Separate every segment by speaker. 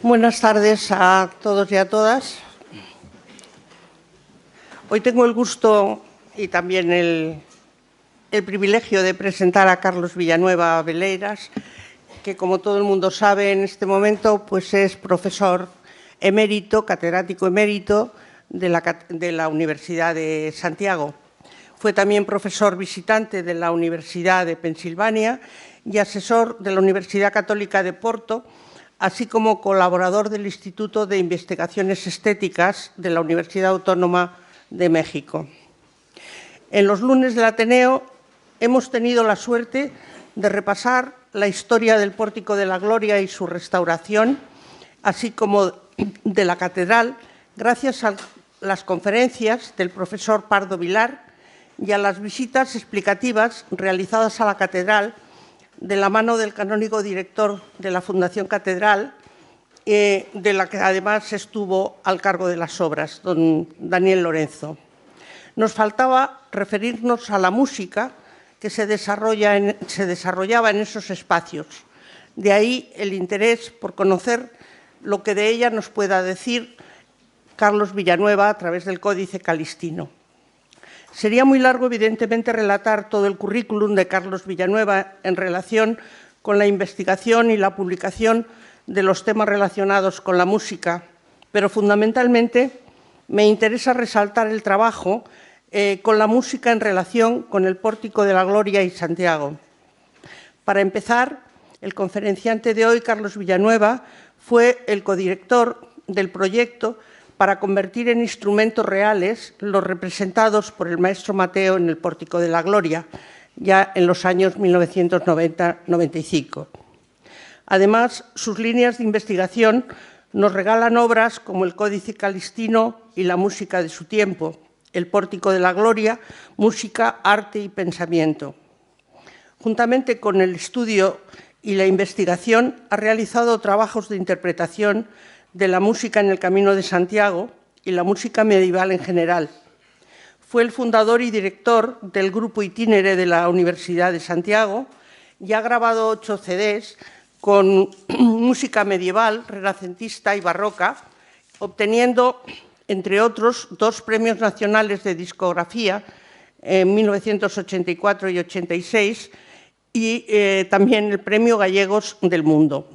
Speaker 1: Buenas tardes a todos y a todas. Hoy tengo el gusto y también el privilegio de presentar a Carlos Villanueva Veleiras, que, como todo el mundo sabe en este momento, pues es profesor emérito, catedrático emérito de la Universidad de Santiago. Fue también profesor visitante de la Universidad de Pensilvania y asesor de la Universidad Católica de Porto, así como colaborador del Instituto de Investigaciones Estéticas de la Universidad Autónoma de México. En los lunes del Ateneo hemos tenido la suerte de repasar la historia del Pórtico de la Gloria y su restauración, así como de la catedral, gracias a las conferencias del profesor Pardo Vilar y a las visitas explicativas realizadas a la catedral de la mano del canónigo director de la Fundación Catedral, de la que además estuvo al cargo de las obras, don Daniel Lorenzo. Nos faltaba referirnos a la música que se desarrollaba en esos espacios. De ahí el interés por conocer lo que de ella nos pueda decir Carlos Villanueva a través del Códice Calistino. Sería muy largo, evidentemente, relatar todo el currículum de Carlos Villanueva en relación con la investigación y la publicación de los temas relacionados con la música, pero fundamentalmente me interesa resaltar el trabajo con la música en relación con el Pórtico de la Gloria y Santiago. Para empezar, el conferenciante de hoy, Carlos Villanueva, fue el codirector del proyecto para convertir en instrumentos reales los representados por el maestro Mateo en el Pórtico de la Gloria, ya en los años 1990-95. Además, sus líneas de investigación nos regalan obras como el Códice Calistino y la música de su tiempo, el Pórtico de la Gloria, música, arte y pensamiento. Juntamente con el estudio y la investigación, ha realizado trabajos de interpretación de la música en el Camino de Santiago y la música medieval en general. Fue el fundador y director del grupo Itinere de la Universidad de Santiago y ha grabado 8 CDs con música medieval, renacentista y barroca, obteniendo, entre otros, 2 premios nacionales de discografía en 1984 y 86 y también el Premio Gallegos del Mundo.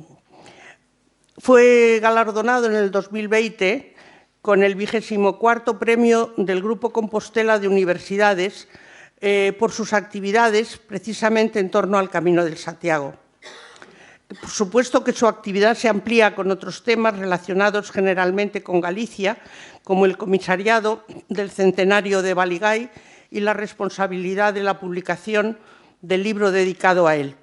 Speaker 1: Fue galardonado en el 2020 con el 24º premio del Grupo Compostela de Universidades por sus actividades precisamente en torno al Camino de Santiago. Por supuesto que su actividad se amplía con otros temas relacionados generalmente con Galicia, como el comisariado del centenario de Baligay y la responsabilidad de la publicación del libro dedicado a él,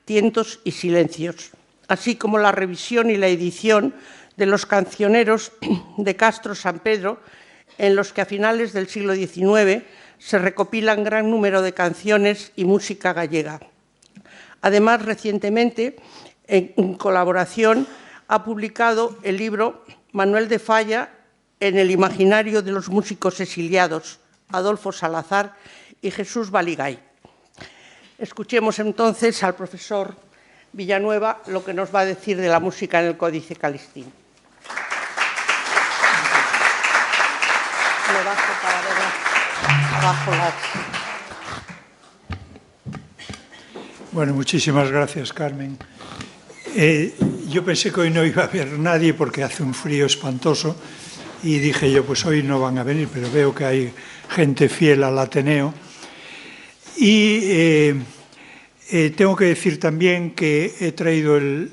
Speaker 1: Tientos y Silencios, así como la revisión y la edición de los cancioneros de Castro San Pedro, en los que a finales del siglo XIX se recopilan gran número de canciones y música gallega. Además, recientemente, en colaboración, ha publicado el libro Manuel de Falla en el imaginario de los músicos exiliados, Adolfo Salazar y Jesús Baligay. Escuchemos entonces al profesor Villanueva lo que nos va a decir de la música en el Códice Calistino. Me bajo para ver abajo las...
Speaker 2: Bueno, muchísimas gracias, Carmen. Yo pensé que hoy no iba a haber nadie porque hace un frío espantoso y dije yo, pues hoy no van a venir, pero veo que hay gente fiel al Ateneo. Y tengo que decir también que he traído el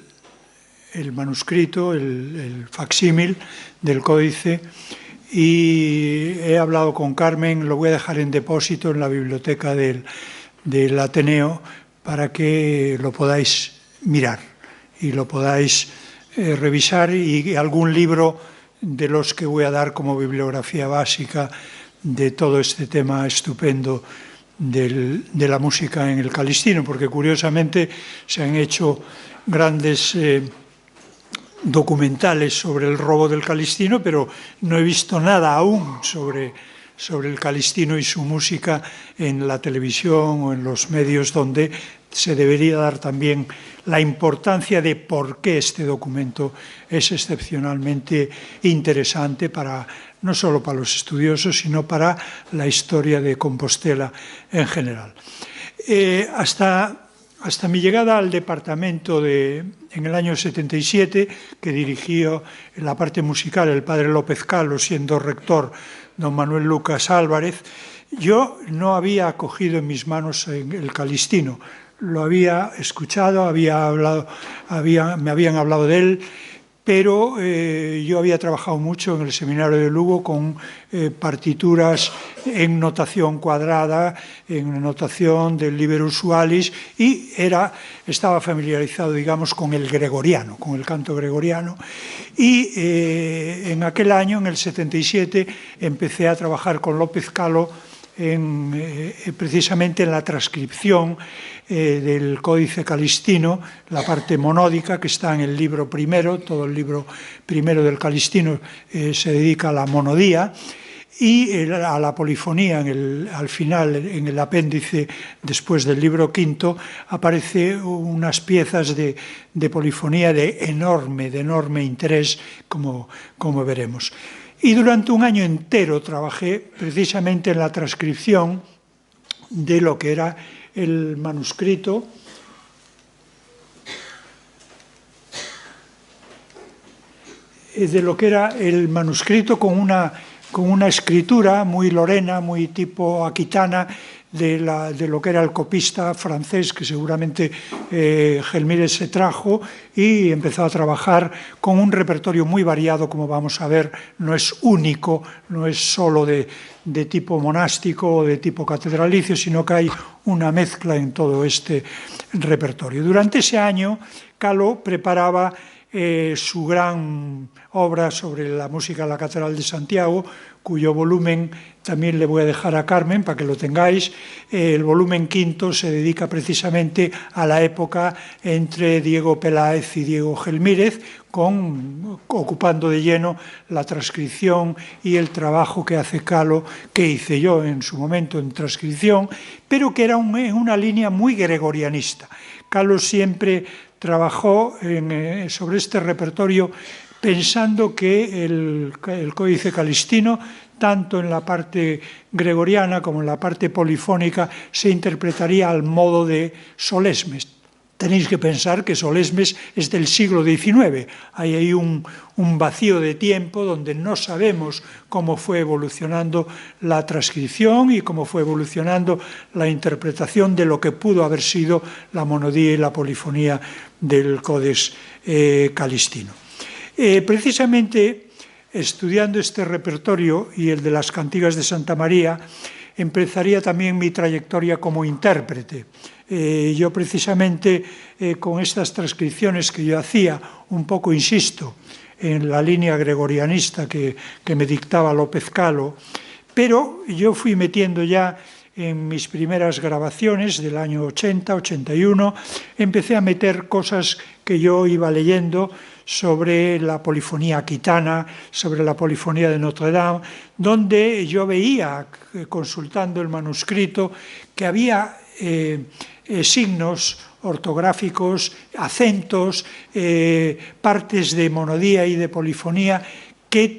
Speaker 2: manuscrito, el facsímil del códice, y he hablado con Carmen, lo voy a dejar en depósito en la biblioteca del Ateneo para que lo podáis mirar y lo podáis revisar, y algún libro de los que voy a dar como bibliografía básica de todo este tema estupendo de la música en el Calistino, porque curiosamente se han hecho grandes documentales sobre el robo del Calistino, pero no he visto nada aún sobre el Calistino y su música en la televisión o en los medios donde se debería dar también la importancia de por qué este documento es excepcionalmente interesante no solo para los estudiosos, sino para la historia de Compostela en general. Hasta mi llegada al departamento en el año 77, que dirigió la parte musical el padre López Calo, siendo rector don Manuel Lucas Álvarez, yo no había cogido en mis manos el Calistino. Lo había escuchado, me habían hablado de él, pero yo había trabajado mucho en el Seminario de Lugo con partituras en notación cuadrada, en notación del Liber Usualis, y estaba familiarizado, digamos, con el gregoriano, con el canto gregoriano. Y en aquel año, en el 77, empecé a trabajar con López Calo precisamente en la transcripción del Códice Calistino, la parte monódica que está en el libro primero. Todo el libro primero del Calistino se dedica a la monodía, y a la polifonía. Al final, en el apéndice, después del libro quinto, aparece unas piezas de polifonía de enorme interés, como veremos. Y durante un año entero trabajé precisamente en la transcripción de lo que era el manuscrito con una escritura muy lorena, muy tipo aquitana, de lo que era el copista francés, que seguramente Gelmírez se trajo, y empezó a trabajar con un repertorio muy variado, como vamos a ver. No es único, no es solo de tipo monástico o de tipo catedralicio, sino que hay una mezcla en todo este repertorio. Durante ese año, Calo preparaba su gran obra sobre la música de la Catedral de Santiago, cuyo volumen también le voy a dejar a Carmen para que lo tengáis. El volumen quinto se dedica precisamente a la época entre Diego Peláez y Diego Gelmírez, ocupando de lleno la transcripción y el trabajo que hace Calo, que hice yo en su momento en transcripción, pero que era una línea muy gregorianista. Calo siempre trabajó sobre este repertorio pensando que el Códice Calistino, tanto en la parte gregoriana como en la parte polifónica, se interpretaría al modo de Solesmes. Tenéis que pensar que Solesmes es del siglo XIX. Hay ahí un vacío de tiempo donde no sabemos cómo fue evolucionando la transcripción y cómo fue evolucionando la interpretación de lo que pudo haber sido la monodía y la polifonía del Codex Calistino. Precisamente estudiando este repertorio y el de las cantigas de Santa María, empezaría también mi trayectoria como intérprete. Yo precisamente con estas transcripciones que yo hacía, un poco insisto en la línea gregorianista que me dictaba López Calo, pero yo fui metiendo ya en mis primeras grabaciones del año 80, 81, empecé a meter cosas que yo iba leyendo sobre la polifonía aquitana, sobre la polifonía de Notre Dame, donde yo veía, consultando el manuscrito, que había signos ortográficos, acentos, partes de monodía y de polifonía que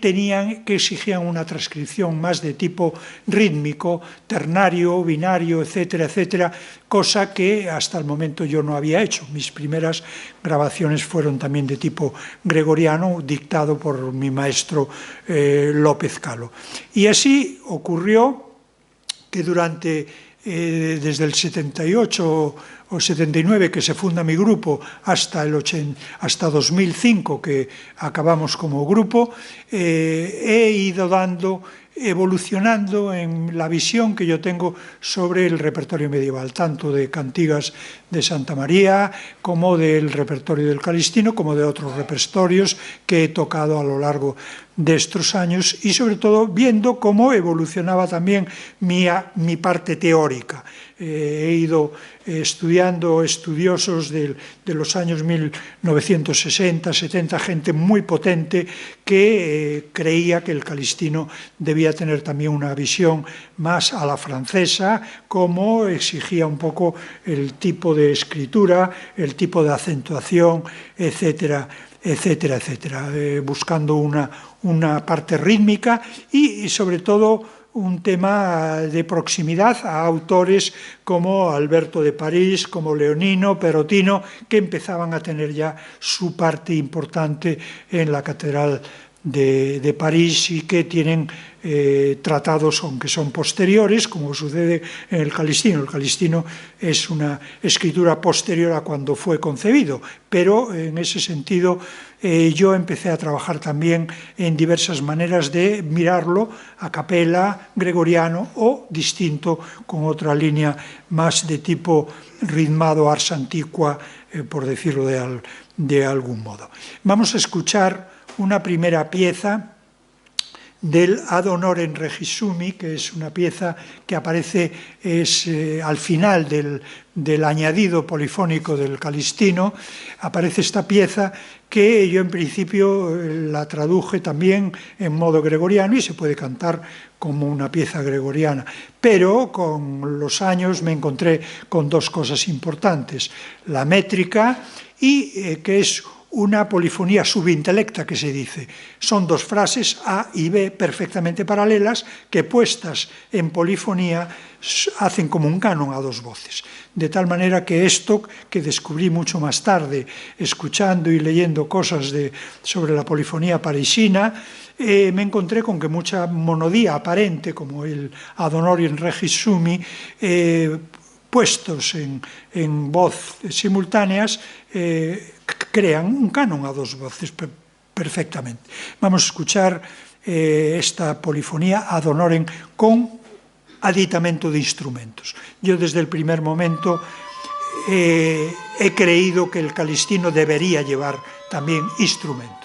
Speaker 2: exigían una transcripción más de tipo rítmico, ternario, binario, etcétera, etcétera, cosa que hasta el momento yo no había hecho. Mis primeras grabaciones fueron también de tipo gregoriano, dictado por mi maestro López Calo. Y así ocurrió que desde el 78 o 79 que se funda mi grupo hasta 2005 que acabamos como grupo, he ido evolucionando en la visión que yo tengo sobre el repertorio medieval, tanto de cantigas de Santa María como del repertorio del Calistino, como de otros repertorios que he tocado a lo largo de estos años, y sobre todo viendo cómo evolucionaba también mi parte teórica. he ido estudiando estudiosos de los años 1960, 70, gente muy potente que creía que el Calistino debía tener también una visión más a la francesa, como exigía un poco el tipo de escritura, el tipo de acentuación, etcétera, etcétera, etcétera, buscando una parte rítmica y sobre todo un tema de proximidad a autores como Alberto de París, como Leonino, Perotino, que empezaban a tener ya su parte importante en la Catedral de París y que tienen tratados, aunque son posteriores, como sucede en el Calistino. El Calistino es una escritura posterior a cuando fue concebido, pero en ese sentido yo empecé a trabajar también en diversas maneras de mirarlo a capela, gregoriano o distinto, con otra línea más de tipo ritmado ars antiqua, por decirlo de algún modo. Vamos a escuchar una primera pieza del Ad Honorem Regis Sumi, que es una pieza que aparece al final del añadido polifónico del Calistino. Aparece esta pieza que yo en principio la traduje también en modo gregoriano y se puede cantar como una pieza gregoriana, pero con los años me encontré con dos cosas importantes: la métrica y que es una polifonía subintelecta, que se dice. Son dos frases A y B perfectamente paralelas que, puestas en polifonía, hacen como un canon a dos voces. De tal manera que esto, que descubrí mucho más tarde, escuchando y leyendo cosas sobre la polifonía parisina, me encontré con que mucha monodía aparente, como el Ad Honorem Regis Sumi, puestos en voz simultáneas, crean un canon a dos voces perfectamente. Vamos a escuchar esta polifonía ad honorem con aditamento de instrumentos. Yo desde el primer momento he creído que el Calistino debería llevar también instrumentos.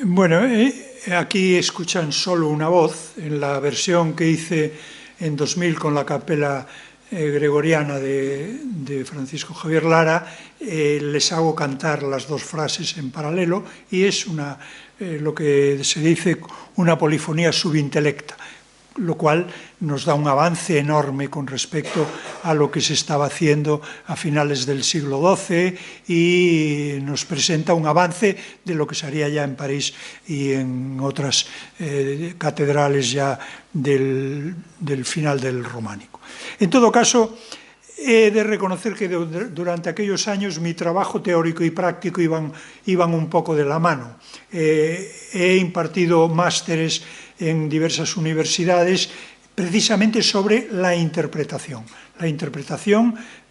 Speaker 2: Bueno, aquí escuchan solo una voz. En la versión que hice en 2000 con la capela gregoriana de Francisco Javier Lara, les hago cantar las dos frases en paralelo y es lo que se dice una polifonía subintelecta, lo cual nos da un avance enorme con respecto a lo que se estaba haciendo a finales del siglo XII y nos presenta un avance de lo que se haría ya en París y en otras catedrales ya del final del románico. En todo caso, he de reconocer que durante aquellos años mi trabajo teórico y práctico iban un poco de la mano. He impartido másteres en diversas universidades precisamente sobre la interpretación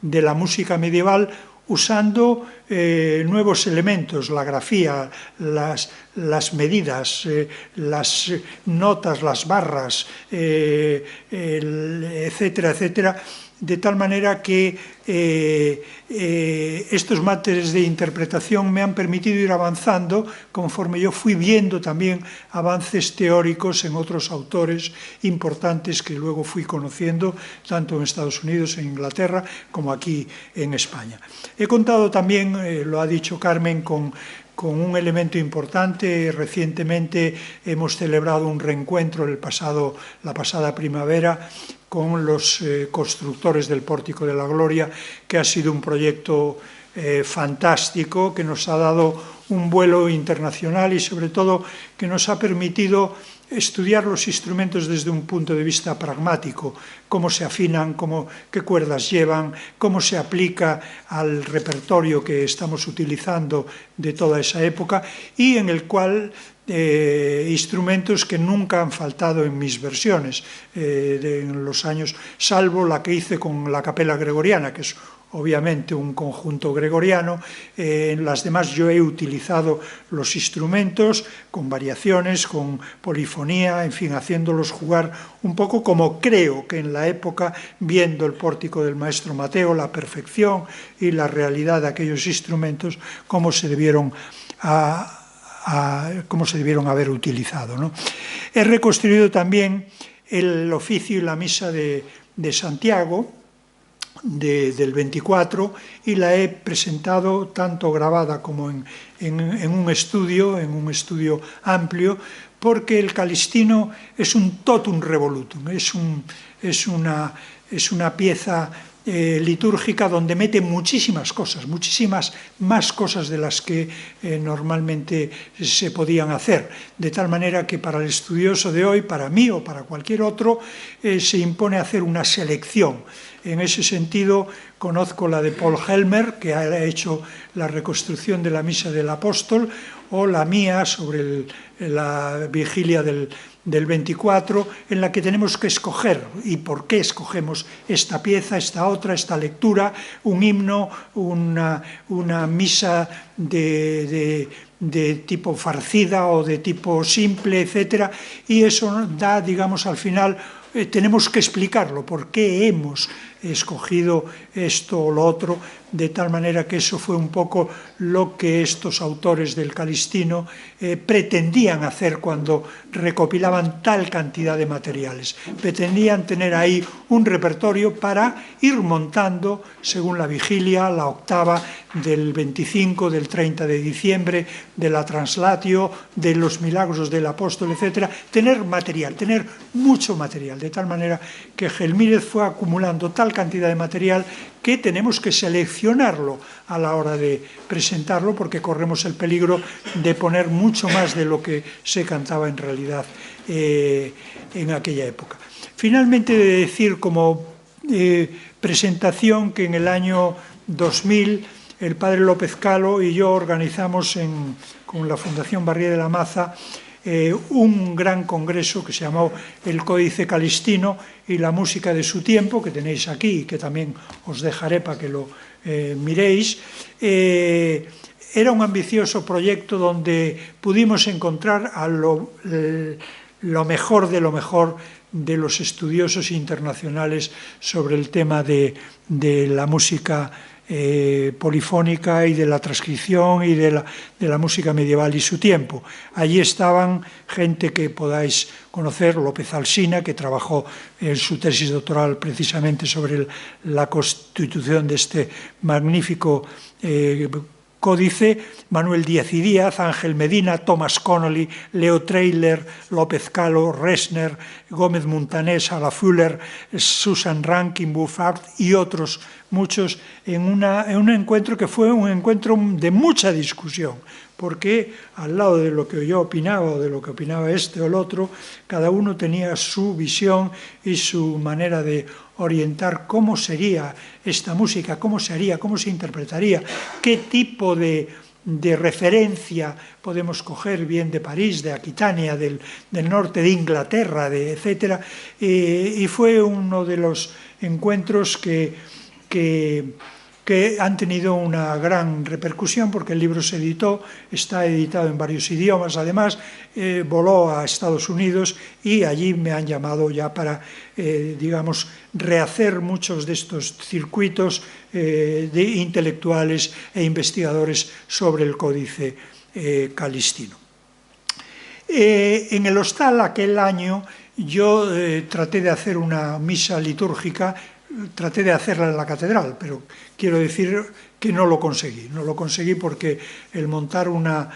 Speaker 2: de la música medieval usando nuevos elementos, la grafía, las medidas, las notas, las barras, etcétera, etcétera, de tal manera que estos másteres de interpretación me han permitido ir avanzando conforme yo fui viendo también avances teóricos en otros autores importantes que luego fui conociendo tanto en Estados Unidos, en Inglaterra, como aquí en España. He contado también, lo ha dicho Carmen, con un elemento importante. Recientemente hemos celebrado un reencuentro la pasada primavera con los constructores del Pórtico de la Gloria, que ha sido un proyecto fantástico, que nos ha dado un vuelo internacional y sobre todo que nos ha permitido estudiar los instrumentos desde un punto de vista pragmático, cómo se afinan, qué cuerdas llevan, cómo se aplica al repertorio que estamos utilizando de toda esa época y en el cual instrumentos que nunca han faltado en mis versiones en los años, salvo la que hice con la Capella Gregoriana, que es obviamente un conjunto gregoriano. En las demás yo he utilizado los instrumentos con variaciones, con polifonía, en fin, haciéndolos jugar un poco como creo que en la época, viendo el Pórtico del Maestro Mateo, la perfección y la realidad de aquellos instrumentos, cómo se debieron haber utilizado, ¿no? He reconstruido también el oficio y la misa de Santiago, del 24, y la he presentado tanto grabada como en un estudio amplio, porque el Calistino es un totum revolutum, es una pieza litúrgica donde mete muchísimas cosas, muchísimas más cosas de las que normalmente se podían hacer, de tal manera que para el estudioso de hoy, para mí o para cualquier otro, se impone hacer una selección. En ese sentido, conozco la de Paul Helmer, que ha hecho la reconstrucción de la Misa del Apóstol, o la mía sobre la vigilia del 24, en la que tenemos que escoger, y por qué escogemos esta pieza, esta otra, esta lectura, un himno, una misa de tipo farcida o de tipo simple, etcétera, y eso da, digamos, al final tenemos que explicarlo, por qué hemos escogido esto o lo otro, de tal manera que eso fue un poco lo que estos autores del Calistino pretendían hacer cuando recopilaban tal cantidad de materiales. Pretendían tener ahí un repertorio para ir montando según la vigilia, la octava del 25, del 30 de diciembre, de la Translatio, de los milagros del apóstol, etc. Tener material, tener mucho material, de tal manera que Gelmírez fue acumulando tal cantidad de material que tenemos que seleccionarlo a la hora de presentarlo, porque corremos el peligro de poner mucho más de lo que se cantaba en realidad en aquella época. Finalmente, he de decir como presentación que en el año 2000 el padre López Calo y yo organizamos con la Fundación Barrié de la Maza un gran congreso que se llamó El Códice Calistino y la música de su tiempo, que tenéis aquí y que también os dejaré para que lo miréis. Era un ambicioso proyecto donde pudimos encontrar a lo mejor de los estudiosos internacionales sobre el tema de la música polifónica y de la transcripción y de la música medieval y su tiempo. Allí estaban gente que podáis conocer, López Alsina, que trabajó en su tesis doctoral precisamente sobre la constitución de este magnífico códice, Manuel Díaz y Díaz, Ángel Medina, Thomas Connolly, Leo Trailer, López Calo, Resner, Gómez Montanés, Ala Fuller, Susan Rankin, Buffard y otros muchos en un encuentro que fue un encuentro de mucha discusión, porque al lado de lo que yo opinaba o de lo que opinaba este o el otro, cada uno tenía su visión y su manera de orientar cómo sería esta música, cómo se haría, cómo se interpretaría, qué tipo de referencia podemos coger, bien de París, de Aquitania, del norte de Inglaterra, etcétera, y fue uno de los encuentros que han tenido una gran repercusión porque el libro se editó, está editado en varios idiomas, además voló a Estados Unidos y allí me han llamado ya para, digamos, rehacer muchos de estos circuitos de intelectuales e investigadores sobre el códice calistino. En el hostal aquel año yo traté de hacer una misa litúrgica. Traté de hacerla en la catedral, pero quiero decir que no lo conseguí. No lo conseguí porque el montar una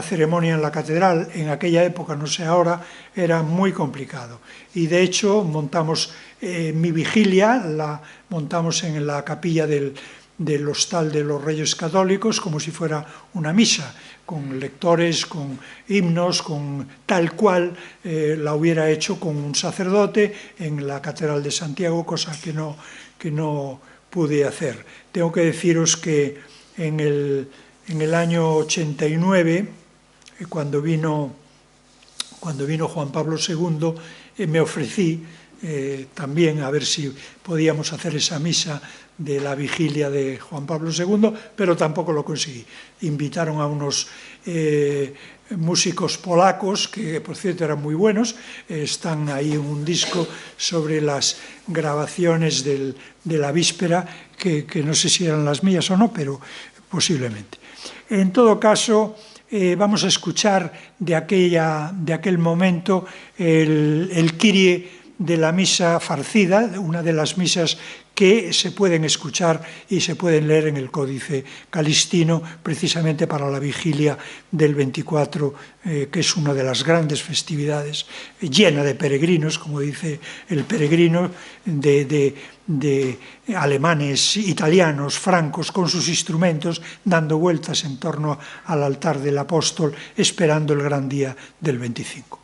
Speaker 2: ceremonia en la catedral, en aquella época, no sé ahora, era muy complicado. Y de hecho montamos mi vigilia, la montamos en la capilla del hostal de los Reyes Católicos como si fuera una misa, con lectores, con himnos, con tal cual la hubiera hecho con un sacerdote en la Catedral de Santiago, cosa que no pude hacer. Tengo que deciros que en el año 89, cuando vino Juan Pablo II, me ofrecí también a ver si podíamos hacer esa misa de la vigilia de Juan Pablo II, pero tampoco lo conseguí. Invitaron a unos músicos polacos, que por cierto eran muy buenos, están ahí en un disco sobre las grabaciones de la víspera, que no sé si eran las mías o no, pero posiblemente. En todo caso, vamos a escuchar de aquel momento el Kyrie de la misa farcida, una de las misas que se pueden escuchar y se pueden leer en el Códice Calistino, precisamente para la vigilia del 24, que es una de las grandes festividades, llena de peregrinos, como dice el peregrino, de alemanes, italianos, francos, con sus instrumentos, dando vueltas en torno al altar del apóstol, esperando el gran día del 25.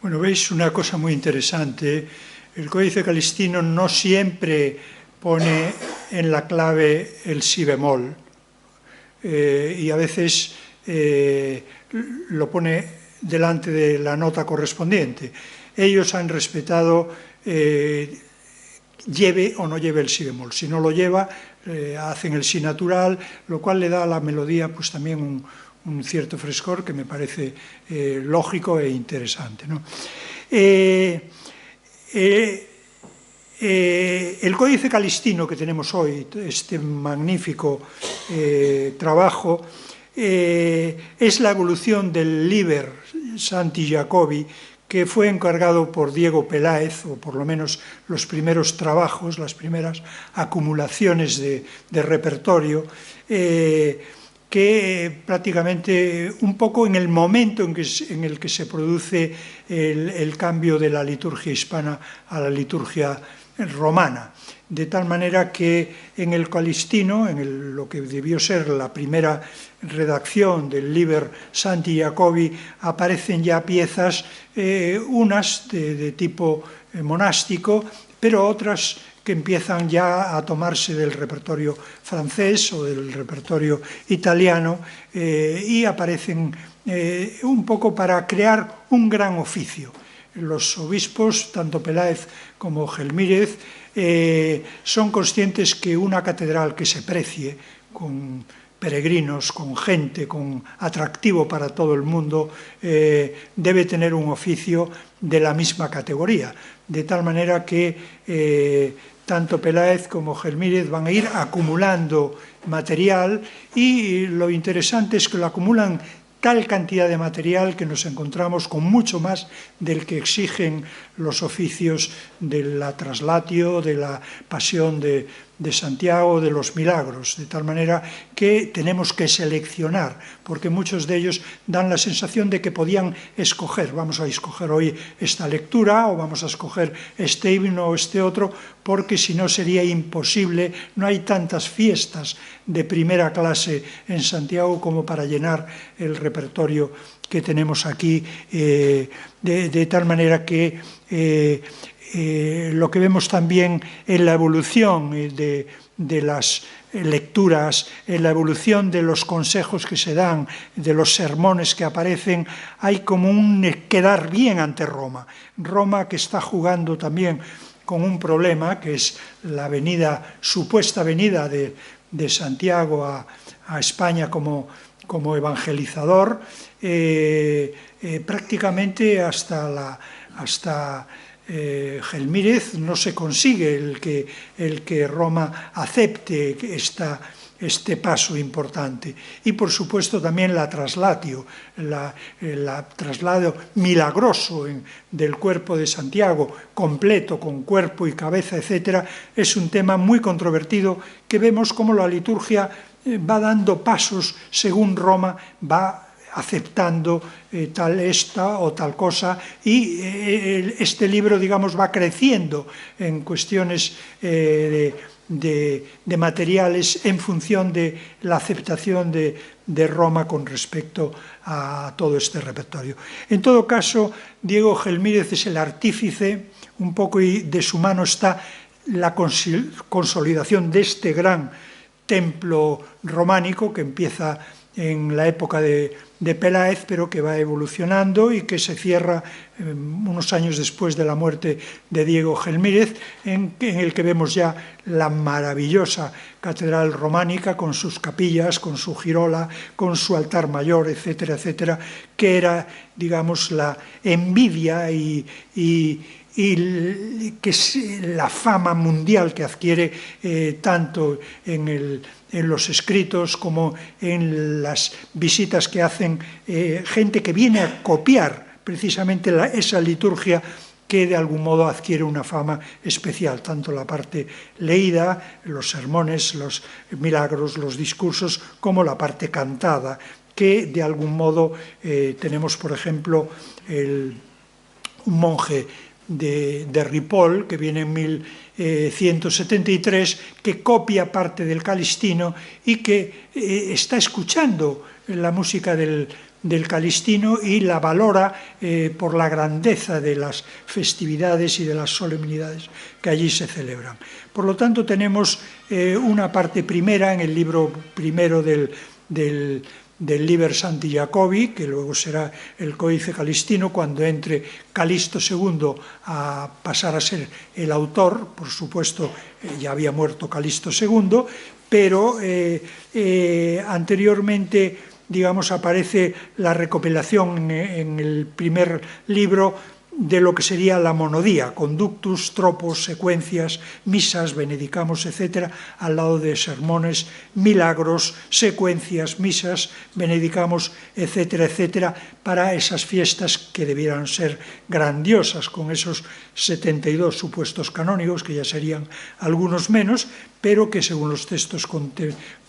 Speaker 2: Bueno, veis una cosa muy interesante. El Códice Calixtino no siempre pone en la clave el si bemol y a veces lo pone delante de la nota correspondiente. Ellos han respetado lleve o no lleve el si bemol. Si no lo lleva, hacen el si natural, lo cual le da a la melodía pues también un cierto frescor que me parece lógico e interesante, ¿no? El Códice Calixtino que tenemos hoy, este magnífico trabajo, es la evolución del Liber Santi Jacobi, que fue encargado por Diego Peláez, o por lo menos los primeros trabajos, las primeras acumulaciones de repertorio, que prácticamente un poco en el momento en el que se produce el cambio de la liturgia hispana a la liturgia romana, de tal manera que en el Calixtino, lo que debió ser la primera redacción del Liber Santi Jacobi, aparecen ya piezas, unas de tipo monástico, pero otras que empiezan ya a tomarse del repertorio francés o del repertorio italiano y aparecen un poco para crear un gran oficio. Los obispos, tanto Peláez como Gelmírez, son conscientes que una catedral que se precie con peregrinos, con gente, con atractivo para todo el mundo, debe tener un oficio de la misma categoría, de tal manera que tanto Peláez como Gelmírez van a ir acumulando material y lo interesante es que lo acumulan tal cantidad de material que nos encontramos con mucho más del que exigen los oficios de la traslatio, de la pasión de Santiago, de los milagros, de tal manera que tenemos que seleccionar, porque muchos de ellos dan la sensación de que podían escoger, vamos a escoger hoy esta lectura o vamos a escoger este himno o este otro, porque si no sería imposible, no hay tantas fiestas de primera clase en Santiago como para llenar el repertorio que tenemos aquí, de tal manera que lo que vemos también en la evolución de las lecturas, en la evolución de los consejos que se dan, de los sermones que aparecen, hay como un quedar bien ante Roma. Roma que está jugando también con un problema, que es la supuesta venida de Santiago a España como evangelizador, prácticamente hasta Gelmírez no se consigue el que Roma acepte este paso importante. Y por supuesto también la traslatio, el traslado milagroso del cuerpo de Santiago, completo, con cuerpo y cabeza, etcétera, es un tema muy controvertido que vemos como la liturgia va dando pasos según Roma va aceptando esta o tal cosa, y este libro, digamos, va creciendo en cuestiones de materiales en función de la aceptación de Roma con respecto a todo este repertorio. En todo caso, Diego Gelmírez es el artífice, un poco, y de su mano está la consolidación de este gran templo románico que empieza en la época de Peláez, pero que va evolucionando y que se cierra unos años después de la muerte de Diego Gelmírez, en el que vemos ya la maravillosa catedral románica con sus capillas, con su girola, con su altar mayor, etcétera, etcétera, que era, digamos, la envidia y que es la fama mundial que adquiere tanto en los escritos como en las visitas que hacen gente que viene a copiar precisamente esa liturgia que de algún modo adquiere una fama especial, tanto la parte leída, los sermones, los milagros, los discursos, como la parte cantada, que de algún modo tenemos, por ejemplo, un monje de Ripoll, que viene en 1173, que copia parte del Calixtino y que está escuchando la música del del Calistino y la valora por la grandeza de las festividades y de las solemnidades que allí se celebran. Por lo tanto, tenemos una parte primera en el libro primero del Liber Sancti Jacobi, que luego será el Códice Calistino, cuando entre Calixto II a pasar a ser el autor. Por supuesto, ya había muerto Calixto II, pero anteriormente, digamos, aparece la recopilación en el primer libro de lo que sería la monodía, conductus, tropos, secuencias, misas, benedicamos, etc., al lado de sermones, milagros, secuencias, misas, benedicamos, etcétera, etcétera, para esas fiestas que debieran ser grandiosas, con esos 72 supuestos canónigos, que ya serían algunos menos, pero que según los textos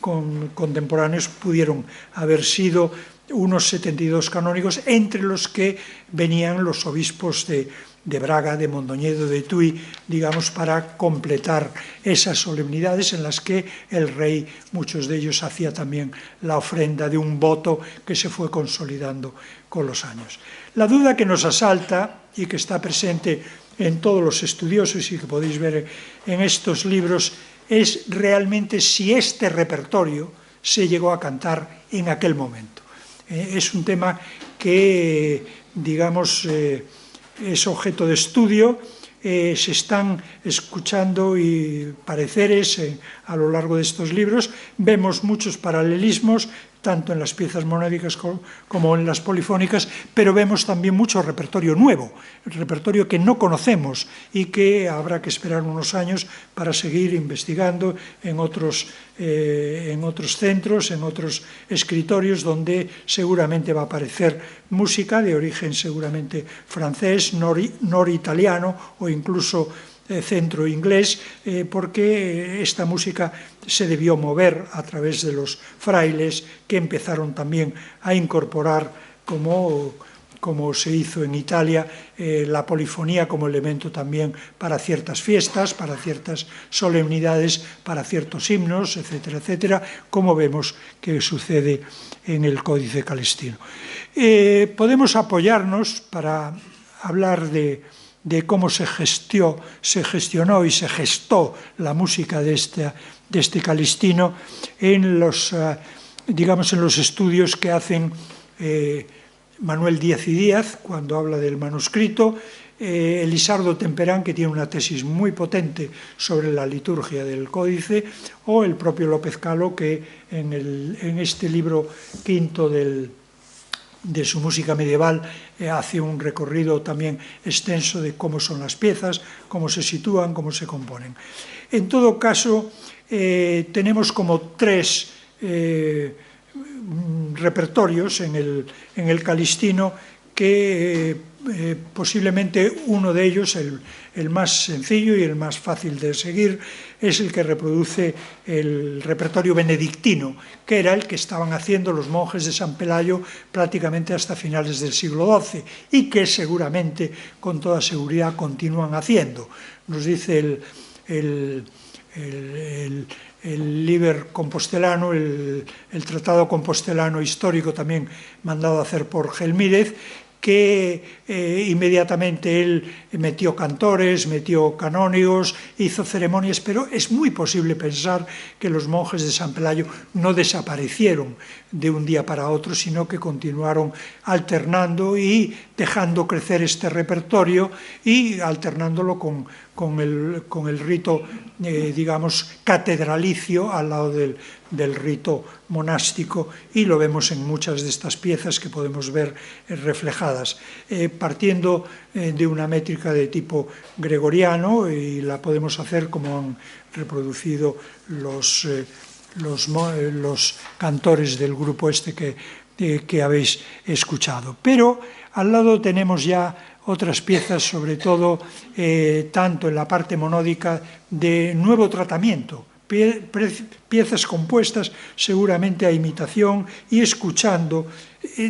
Speaker 2: contemporáneos pudieron haber sido unos 72 canónigos, entre los que venían los obispos de Braga, de Mondoñedo, de Tui, digamos, para completar esas solemnidades en las que el rey, muchos de ellos, hacía también la ofrenda de un voto que se fue consolidando con los años. La duda que nos asalta y que está presente en todos los estudiosos y que podéis ver en estos libros es realmente si este repertorio se llegó a cantar en aquel momento. Es un tema que, digamos, es objeto de estudio. Se están escuchando y pareceres a lo largo de estos libros. Vemos muchos paralelismos, tanto en las piezas monódicas como en las polifónicas, pero vemos también mucho repertorio nuevo, repertorio que no conocemos y que habrá que esperar unos años para seguir investigando en otros centros, en otros escritorios, donde seguramente va a aparecer música de origen seguramente francés, noritaliano o incluso centro inglés, porque esta música se debió mover a través de los frailes, que empezaron también a incorporar, como se hizo en Italia, la polifonía como elemento también para ciertas fiestas, para ciertas solemnidades, para ciertos himnos, etcétera, etcétera, como vemos que sucede en el Códice Calistino. Podemos apoyarnos para hablar de cómo se gestionó y se gestó la música de este Calistino en los estudios que hacen Manuel Díaz y Díaz, cuando habla del manuscrito, Elisardo Temperán, que tiene una tesis muy potente sobre la liturgia del Códice, o el propio López Calo, que en este libro quinto de su música medieval hace un recorrido también extenso de cómo son las piezas, cómo se sitúan, cómo se componen. En todo caso, tenemos como tres repertorios en el Calistino que posiblemente uno de ellos, el más sencillo y el más fácil de seguir, es el que reproduce el repertorio benedictino, que era el que estaban haciendo los monjes de San Pelayo prácticamente hasta finales del siglo XII y que seguramente, con toda seguridad, continúan haciendo. Nos dice el Liber Compostelano, el Tratado Compostelano histórico, también mandado a hacer por Gelmírez, que inmediatamente él metió cantores, metió canónigos, hizo ceremonias, pero es muy posible pensar que los monjes de San Pelayo no desaparecieron de un día para otro, sino que continuaron alternando y dejando crecer este repertorio y alternándolo con el rito, digamos, catedralicio al lado del rito monástico, y lo vemos en muchas de estas piezas que podemos ver reflejadas, partiendo de una métrica de tipo gregoriano, y la podemos hacer como han reproducido los cantores del grupo este que habéis escuchado. Pero al lado tenemos ya otras piezas, sobre todo tanto en la parte monódica de nuevo tratamiento, piezas compuestas seguramente a imitación y escuchando.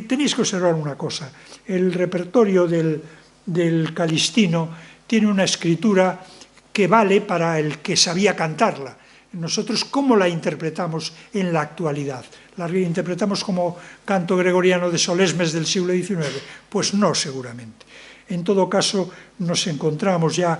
Speaker 2: Tenéis que observar una cosa: el repertorio del Calistino tiene una escritura que vale para el que sabía cantarla. nosotros, ¿cómo la interpretamos en la actualidad? ¿La interpretamos como canto gregoriano de Solesmes del siglo XIX? Pues no, seguramente. En todo caso, nos encontramos ya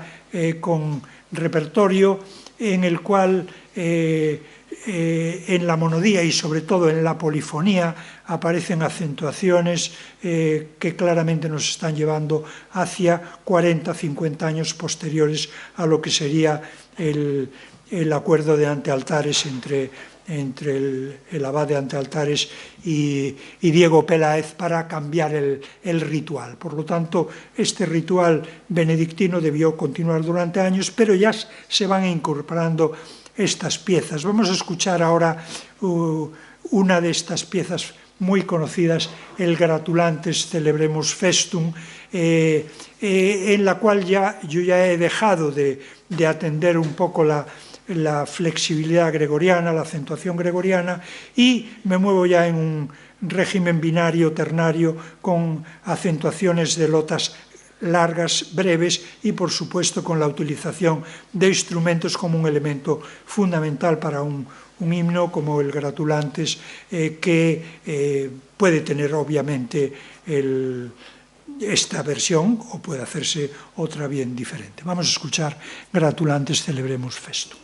Speaker 2: con repertorio en el cual en la monodía y sobre todo en la polifonía aparecen acentuaciones que claramente nos están llevando hacia 40, 50 años posteriores a lo que sería el acuerdo de antealtares entre el abad de Antealtares y Diego Peláez para cambiar el ritual. Por lo tanto, este ritual benedictino debió continuar durante años, pero ya se van incorporando estas piezas. Vamos a escuchar ahora una de estas piezas muy conocidas, el Gratulantes Celebremos Festum, en la cual yo ya he dejado de atender un poco la flexibilidad gregoriana, la acentuación gregoriana, y me muevo ya en un régimen binario, ternario, con acentuaciones de lotas largas, breves, y por supuesto con la utilización de instrumentos como un elemento fundamental para un himno como el Gratulantes, que puede tener obviamente esta versión o puede hacerse otra bien diferente. Vamos a escuchar Gratulantes Celebremos Festum.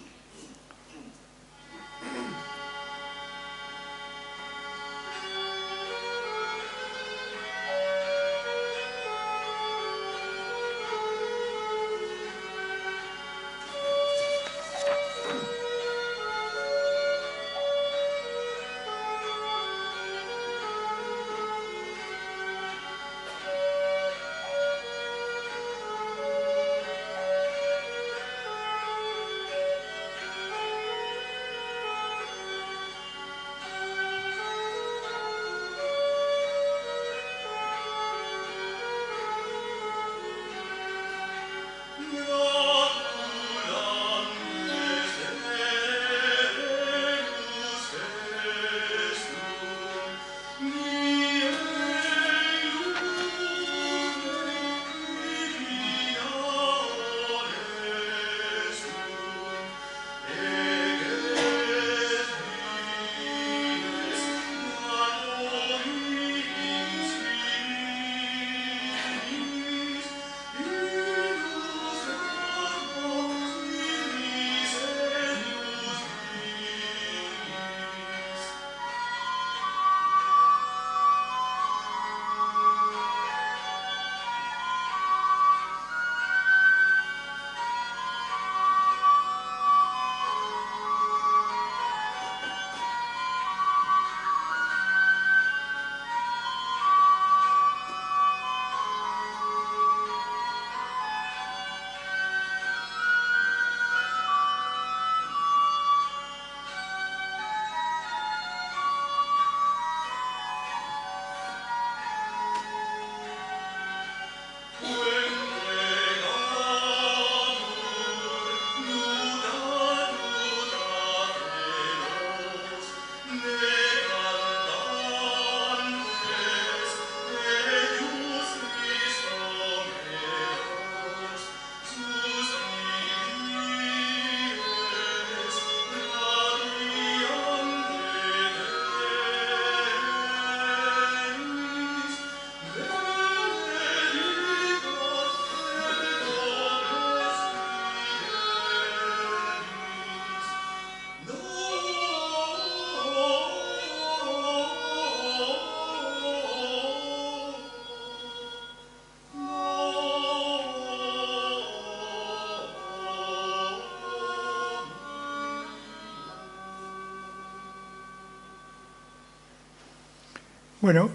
Speaker 2: Bueno,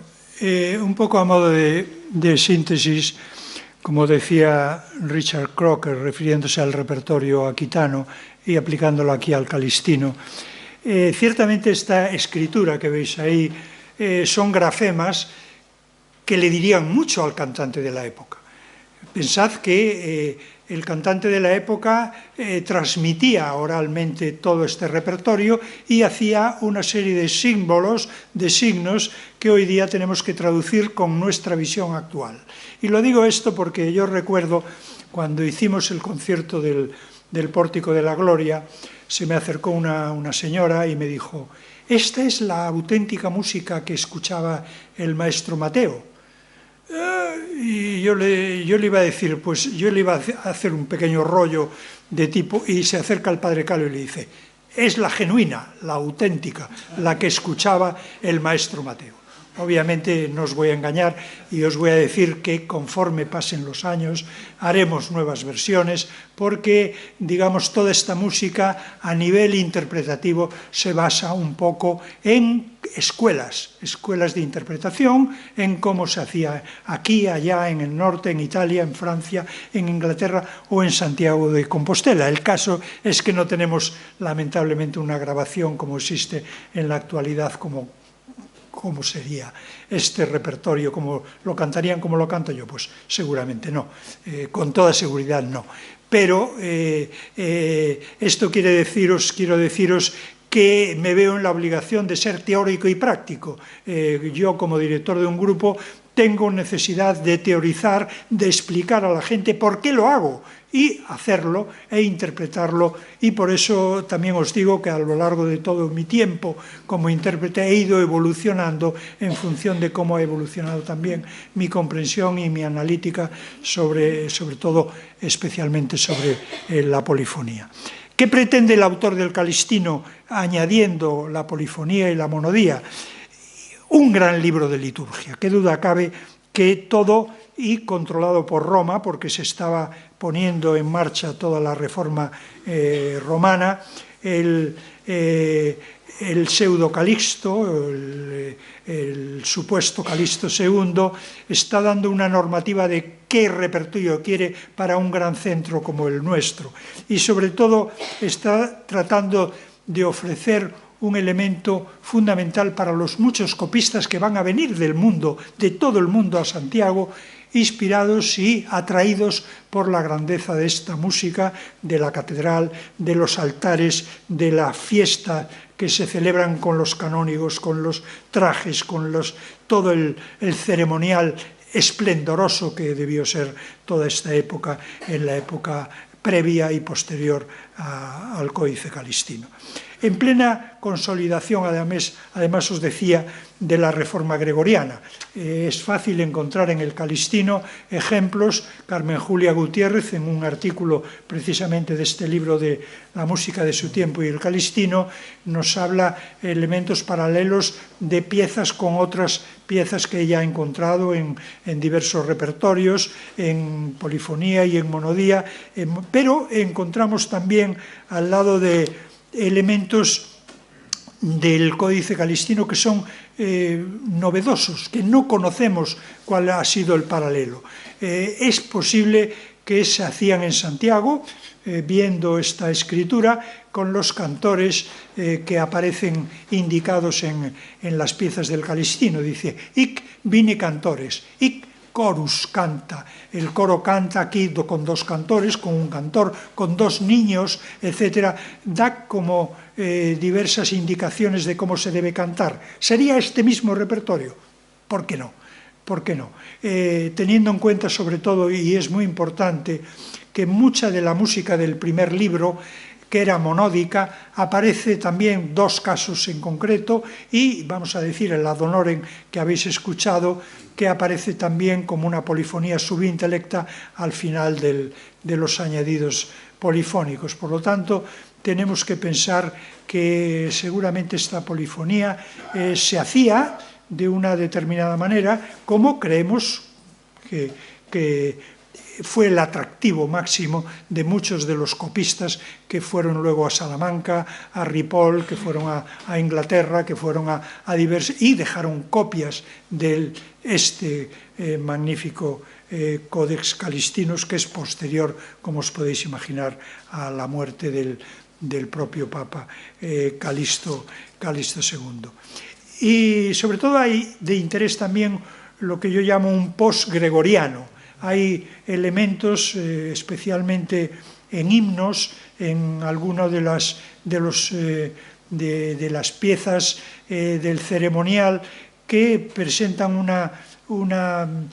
Speaker 2: un poco a modo de síntesis, como decía Richard Croker, refiriéndose al repertorio aquitano y aplicándolo aquí al calistino, ciertamente esta escritura que veis ahí son grafemas que le dirían mucho al cantante de la época. Pensad que el cantante de la época transmitía oralmente todo este repertorio y hacía una serie de símbolos, de signos, que hoy día tenemos que traducir con nuestra visión actual. Y lo digo esto porque yo recuerdo cuando hicimos el concierto del Pórtico de la Gloria, se me acercó una señora y me dijo: esta es la auténtica música que escuchaba el maestro Mateo. Y yo le iba a decir, pues yo le iba a hacer un pequeño rollo de tipo, y se acerca al padre Calo y le dice: es la genuina, la auténtica, la que escuchaba el maestro Mateo. Obviamente no os voy a engañar y os voy a decir que conforme pasen los años haremos nuevas versiones, porque, digamos, toda esta música a nivel interpretativo se basa un poco en escuelas de interpretación, en cómo se hacía aquí, allá, en el norte, en Italia, en Francia, en Inglaterra o en Santiago de Compostela. El caso es que no tenemos, lamentablemente, una grabación como existe en la actualidad, ¿cómo sería este repertorio? ¿Cómo lo cantarían como lo canto yo? Pues seguramente no, con toda seguridad no. Pero esto quiero deciros que me veo en la obligación de ser teórico y práctico. Yo, como director de un grupo, tengo necesidad de teorizar, de explicar a la gente por qué lo hago, y hacerlo e interpretarlo, y por eso también os digo que a lo largo de todo mi tiempo como intérprete he ido evolucionando en función de cómo ha evolucionado también mi comprensión y mi analítica sobre todo, especialmente sobre la polifonía. ¿Qué pretende el autor del Calistino añadiendo la polifonía y la monodía? Un gran libro de liturgia. Qué duda cabe que todo, y controlado por Roma, porque se estaba poniendo en marcha toda la reforma romana, el pseudo Calixto, el supuesto Calixto II, está dando una normativa de qué repertorio quiere para un gran centro como el nuestro. Y sobre todo está tratando de ofrecer un elemento fundamental para los muchos copistas que van a venir del mundo, de todo el mundo, a Santiago, inspirados y atraídos por la grandeza de esta música, de la catedral, de los altares, de la fiesta que se celebran con los canónigos, con los trajes, con todo el ceremonial esplendoroso que debió ser toda esta época, en la época previa y posterior al Códice Calistino. En plena consolidación, además os decía, de la reforma gregoriana. Es fácil encontrar en el Calistino ejemplos. Carmen Julia Gutiérrez, en un artículo precisamente de este libro de la música de su tiempo y el Calistino, nos habla elementos paralelos de piezas con otras piezas que ella ha encontrado en diversos repertorios, en polifonía y en monodía, pero encontramos también al lado de elementos del Códice Calistino que son novedosos, que no conocemos cuál ha sido el paralelo. Es posible que se hacían en Santiago, viendo esta escritura, con los cantores que aparecen indicados en las piezas del Calistino. Dice: hic vini cantores, hic chorus canta. El coro canta aquí con dos cantores, con un cantor, con dos niños, etc. Da como diversas indicaciones de cómo se debe cantar. ¿Sería este mismo repertorio? ¿Por qué no? ¿Por qué no? Teniendo en cuenta, sobre todo, y es muy importante, que mucha de la música del primer libro, que era monódica, aparece también dos casos en concreto, y vamos a decir el Ad Honorem que habéis escuchado, que aparece también como una polifonía subintelecta al final de los añadidos polifónicos. Por lo tanto, tenemos que pensar que seguramente esta polifonía se hacía de una determinada manera, como creemos que fue el atractivo máximo de muchos de los copistas que fueron luego a Salamanca, a Ripoll, que fueron a Inglaterra, que fueron a diversos, y dejaron copias de este magnífico Codex Calistinos, que es posterior, como os podéis imaginar, a la muerte del propio Papa Calixto II. Y sobre todo hay de interés también lo que yo llamo un post-gregoriano. Hay elementos, especialmente en himnos, en algunas de las piezas del ceremonial, que presentan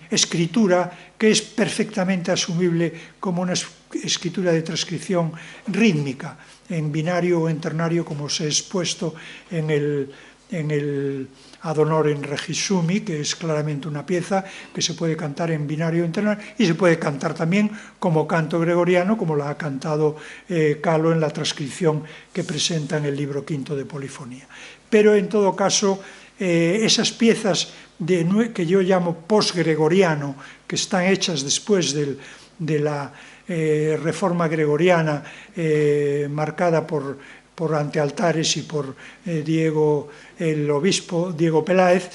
Speaker 2: escritura que es perfectamente asumible como una escritura de transcripción rítmica, en binario o en ternario, como os he expuesto en el Ad honorem regis sumi, que es claramente una pieza que se puede cantar en binario o en ternario, y se puede cantar también como canto gregoriano, como la ha cantado Calo en la transcripción que presenta en el libro quinto de Polifonía. Pero en todo caso, esas piezas que yo llamo post-gregoriano, que están hechas después de la reforma gregoriana marcada por antealtares y por el obispo Diego Peláez,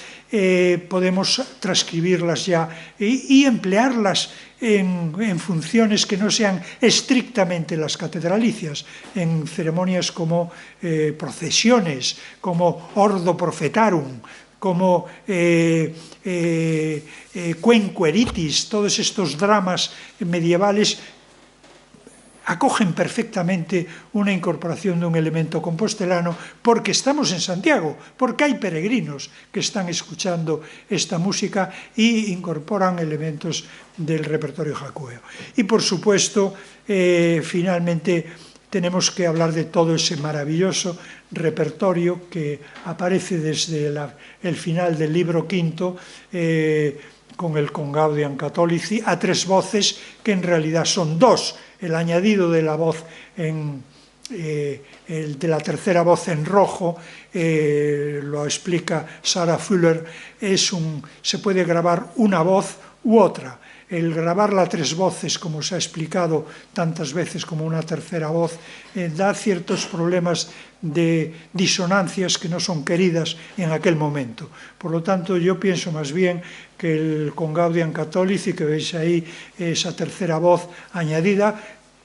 Speaker 2: podemos transcribirlas ya y emplearlas en funciones que no sean estrictamente las catedralicias, en ceremonias como procesiones, como Ordo Profetarum, como Quenqueritis, todos estos dramas medievales acogen perfectamente una incorporación de un elemento compostelano porque estamos en Santiago, porque hay peregrinos que están escuchando esta música y incorporan elementos del repertorio jacobeo. Y por supuesto, finalmente, tenemos que hablar de todo ese maravilloso repertorio que aparece desde el final del libro quinto, con el Con Gaudium Catholici, a tres voces que en realidad son dos. El añadido de la voz de la tercera voz en rojo, lo explica Sarah Fuller, se puede grabar una voz u otra. El grabarla a tres voces, como se ha explicado tantas veces como una tercera voz, da ciertos problemas de disonancias que no son queridas en aquel momento. Por lo tanto, yo pienso más bien que el Con Gaudium Catholici, que veis ahí, esa tercera voz añadida,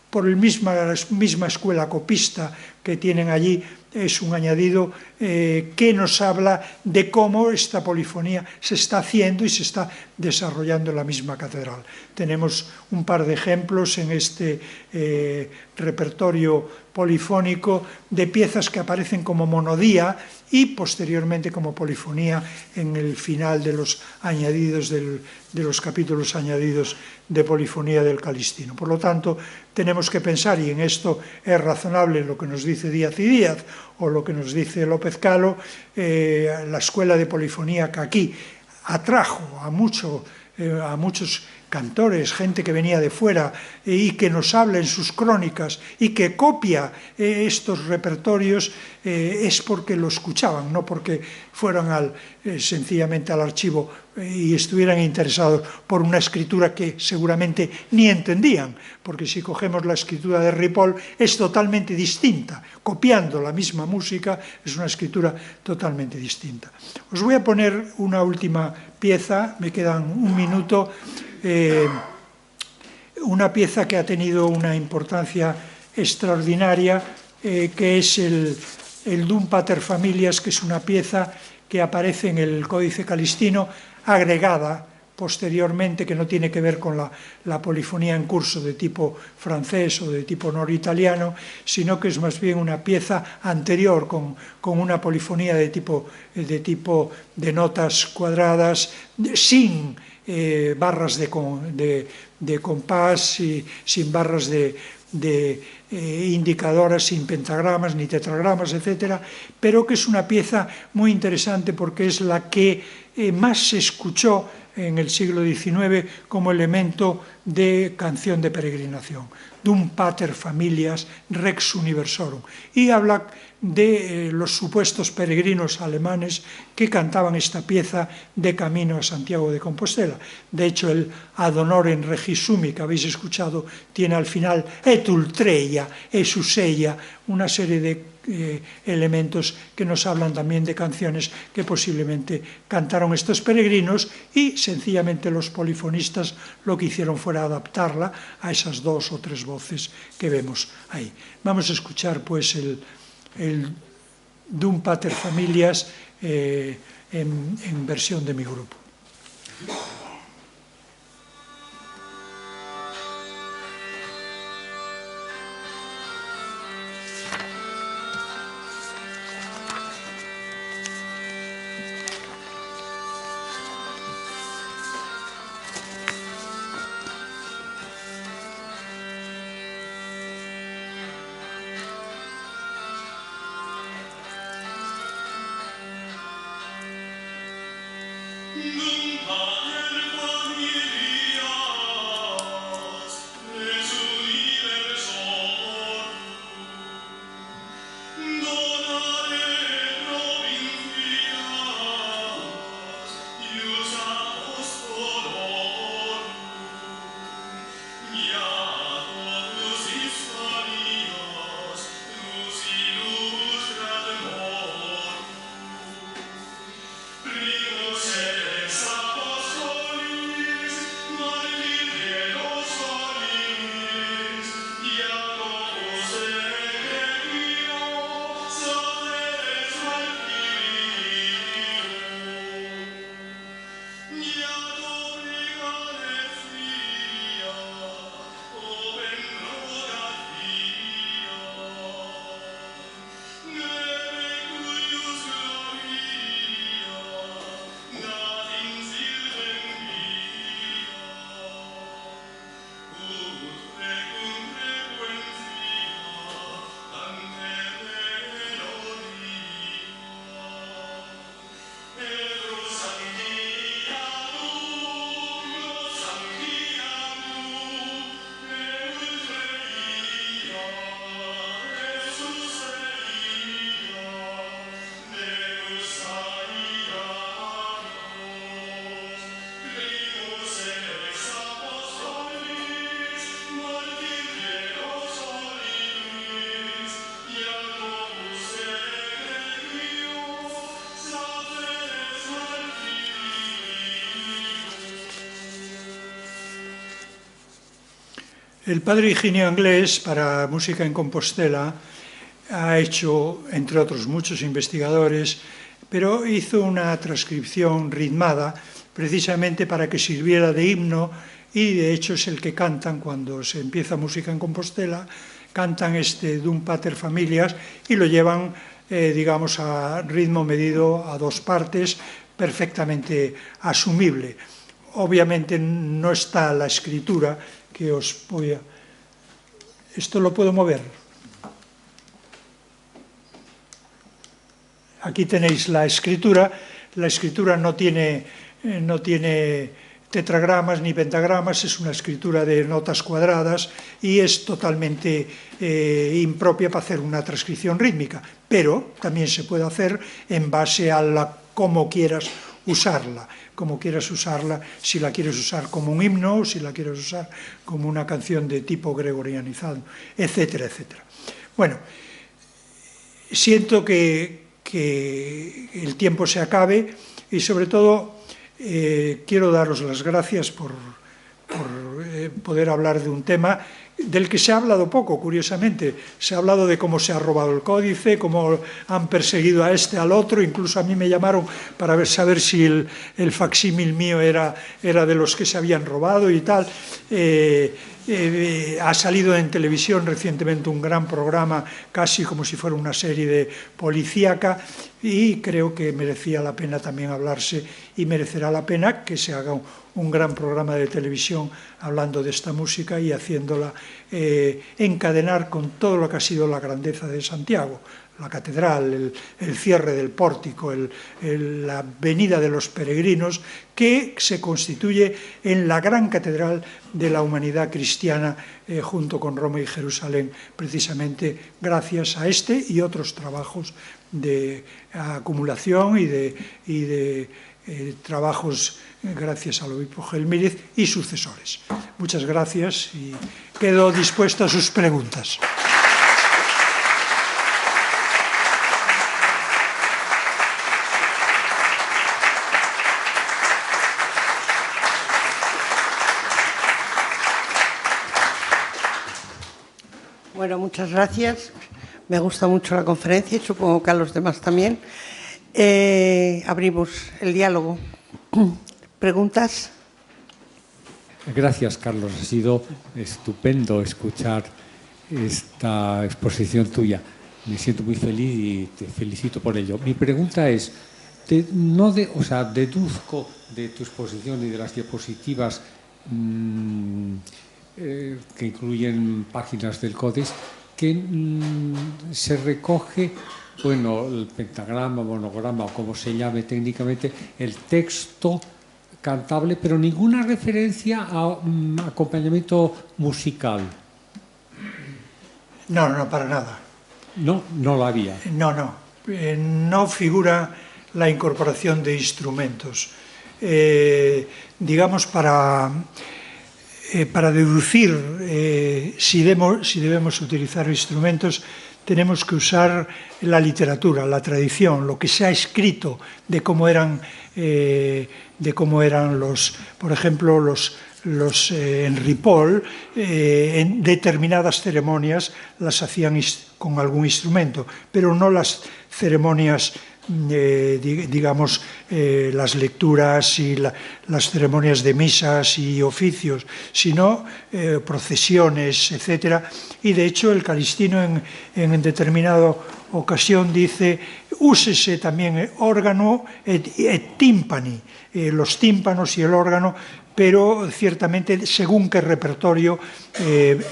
Speaker 2: por la misma escuela copista que tienen allí, es un añadido que nos habla de cómo esta polifonía se está haciendo y se está desarrollando en la misma catedral. Tenemos un par de ejemplos en este repertorio polifónico de piezas que aparecen como monodía y posteriormente como polifonía en el final de los añadidos de los capítulos añadidos de polifonía del Calistino. Por lo tanto, tenemos que pensar, y en esto es razonable lo que nos dice Díaz y Díaz o lo que nos dice López Calo, la escuela de polifonía que aquí atrajo a muchos cantores, gente que venía de fuera y que nos habla en sus crónicas y que copia estos repertorios, es porque lo escuchaban, no porque fueran sencillamente al archivo y estuvieran interesados por una escritura que seguramente ni entendían, porque si cogemos la escritura de Ripoll es totalmente distinta, copiando la misma música es una escritura totalmente distinta. Os voy a poner una última pieza, me quedan un minuto, una pieza que ha tenido una importancia extraordinaria, que es el Dum Pater Familias, que es una pieza que aparece en el Códice Calistino, agregada posteriormente, que no tiene que ver con la polifonía en curso de tipo francés o de tipo noritaliano, sino que es más bien una pieza anterior con una polifonía de tipo de notas cuadradas, sin barras de compás, y sin barras de indicadoras, sin pentagramas ni tetragramas, etcétera, pero que es una pieza muy interesante porque es la que más se escuchó en el siglo XIX como elemento de canción de peregrinación, Dum Pater Familias Rex Universorum, y habla de los supuestos peregrinos alemanes que cantaban esta pieza de camino a Santiago de Compostela. De hecho, el Ad honorem regis sumi que habéis escuchado tiene al final et ultreia, et suseia, una serie de elementos que nos hablan también de canciones que posiblemente cantaron estos peregrinos, y sencillamente los polifonistas lo que hicieron fue adaptarla a esas dos o tres voces que vemos ahí. Vamos a escuchar pues el Dum Pater Familias en versión de mi grupo. El padre Higinio Anglés, para Música en Compostela, ha hecho, entre otros muchos investigadores, pero hizo una transcripción ritmada precisamente para que sirviera de himno, y de hecho es el que cantan cuando se empieza Música en Compostela, cantan este Dum Pater Familias y lo llevan, digamos, a ritmo medido a dos partes, perfectamente asumible. Obviamente no está la escritura, que os voy a... ¿Esto lo puedo mover? Aquí tenéis la escritura. La escritura no tiene tetragramas ni pentagramas, es una escritura de notas cuadradas y es totalmente impropia para hacer una transcripción rítmica, pero también se puede hacer en base a cómo quieras usarla, si la quieres usar como un himno, si la quieres usar como una canción de tipo gregorianizado, etcétera, etcétera. Bueno, siento que el tiempo se acabe y sobre todo quiero daros las gracias por poder hablar de un tema del que se ha hablado poco, curiosamente. Se ha hablado de cómo se ha robado el códice, cómo han perseguido a este, al otro, incluso a mí me llamaron para saber si el facsímil mío era de los que se habían robado y tal. Ha salido en televisión recientemente un gran programa, casi como si fuera una serie de policíaca, y creo que merecía la pena también hablarse, y merecerá la pena que se haga un gran programa de televisión hablando de esta música y haciéndola encadenar con todo lo que ha sido la grandeza de Santiago, la catedral, el cierre del pórtico, la venida de los peregrinos, que se constituye en la gran catedral de la humanidad cristiana, junto con Roma y Jerusalén, precisamente gracias a este y otros trabajos de acumulación y de trabajos gracias al obispo Gelmírez y sucesores. Muchas gracias y quedo dispuesto a sus preguntas.
Speaker 1: Bueno, muchas gracias. Me gusta mucho la conferencia y supongo que a los demás también. Abrimos el diálogo. ¿Preguntas?
Speaker 3: Gracias, Carlos. Ha sido estupendo escuchar esta exposición tuya. Me siento muy feliz y te felicito por ello. Mi pregunta es, deduzco de tu exposición y de las diapositivas que incluyen páginas del Codex, que se recoge bueno, el pentagrama, monograma o como se llame técnicamente, el texto cantable, pero ninguna referencia a acompañamiento musical.
Speaker 2: No, no, para nada.
Speaker 3: No, no la había.
Speaker 2: No, no. No figura la incorporación de instrumentos. Digamos, para deducir si debemos utilizar instrumentos, tenemos que usar la literatura, la tradición, lo que se ha escrito de cómo eran los, por ejemplo, los en Ripoll, en determinadas ceremonias las hacían con algún instrumento, pero no las ceremonias, digamos, las lecturas y las ceremonias de misas y oficios, sino procesiones, etc. Y de hecho el Calistino en determinada ocasión dice: úsese también órgano et tímpani, los tímpanos y el órgano, pero ciertamente según qué repertorio.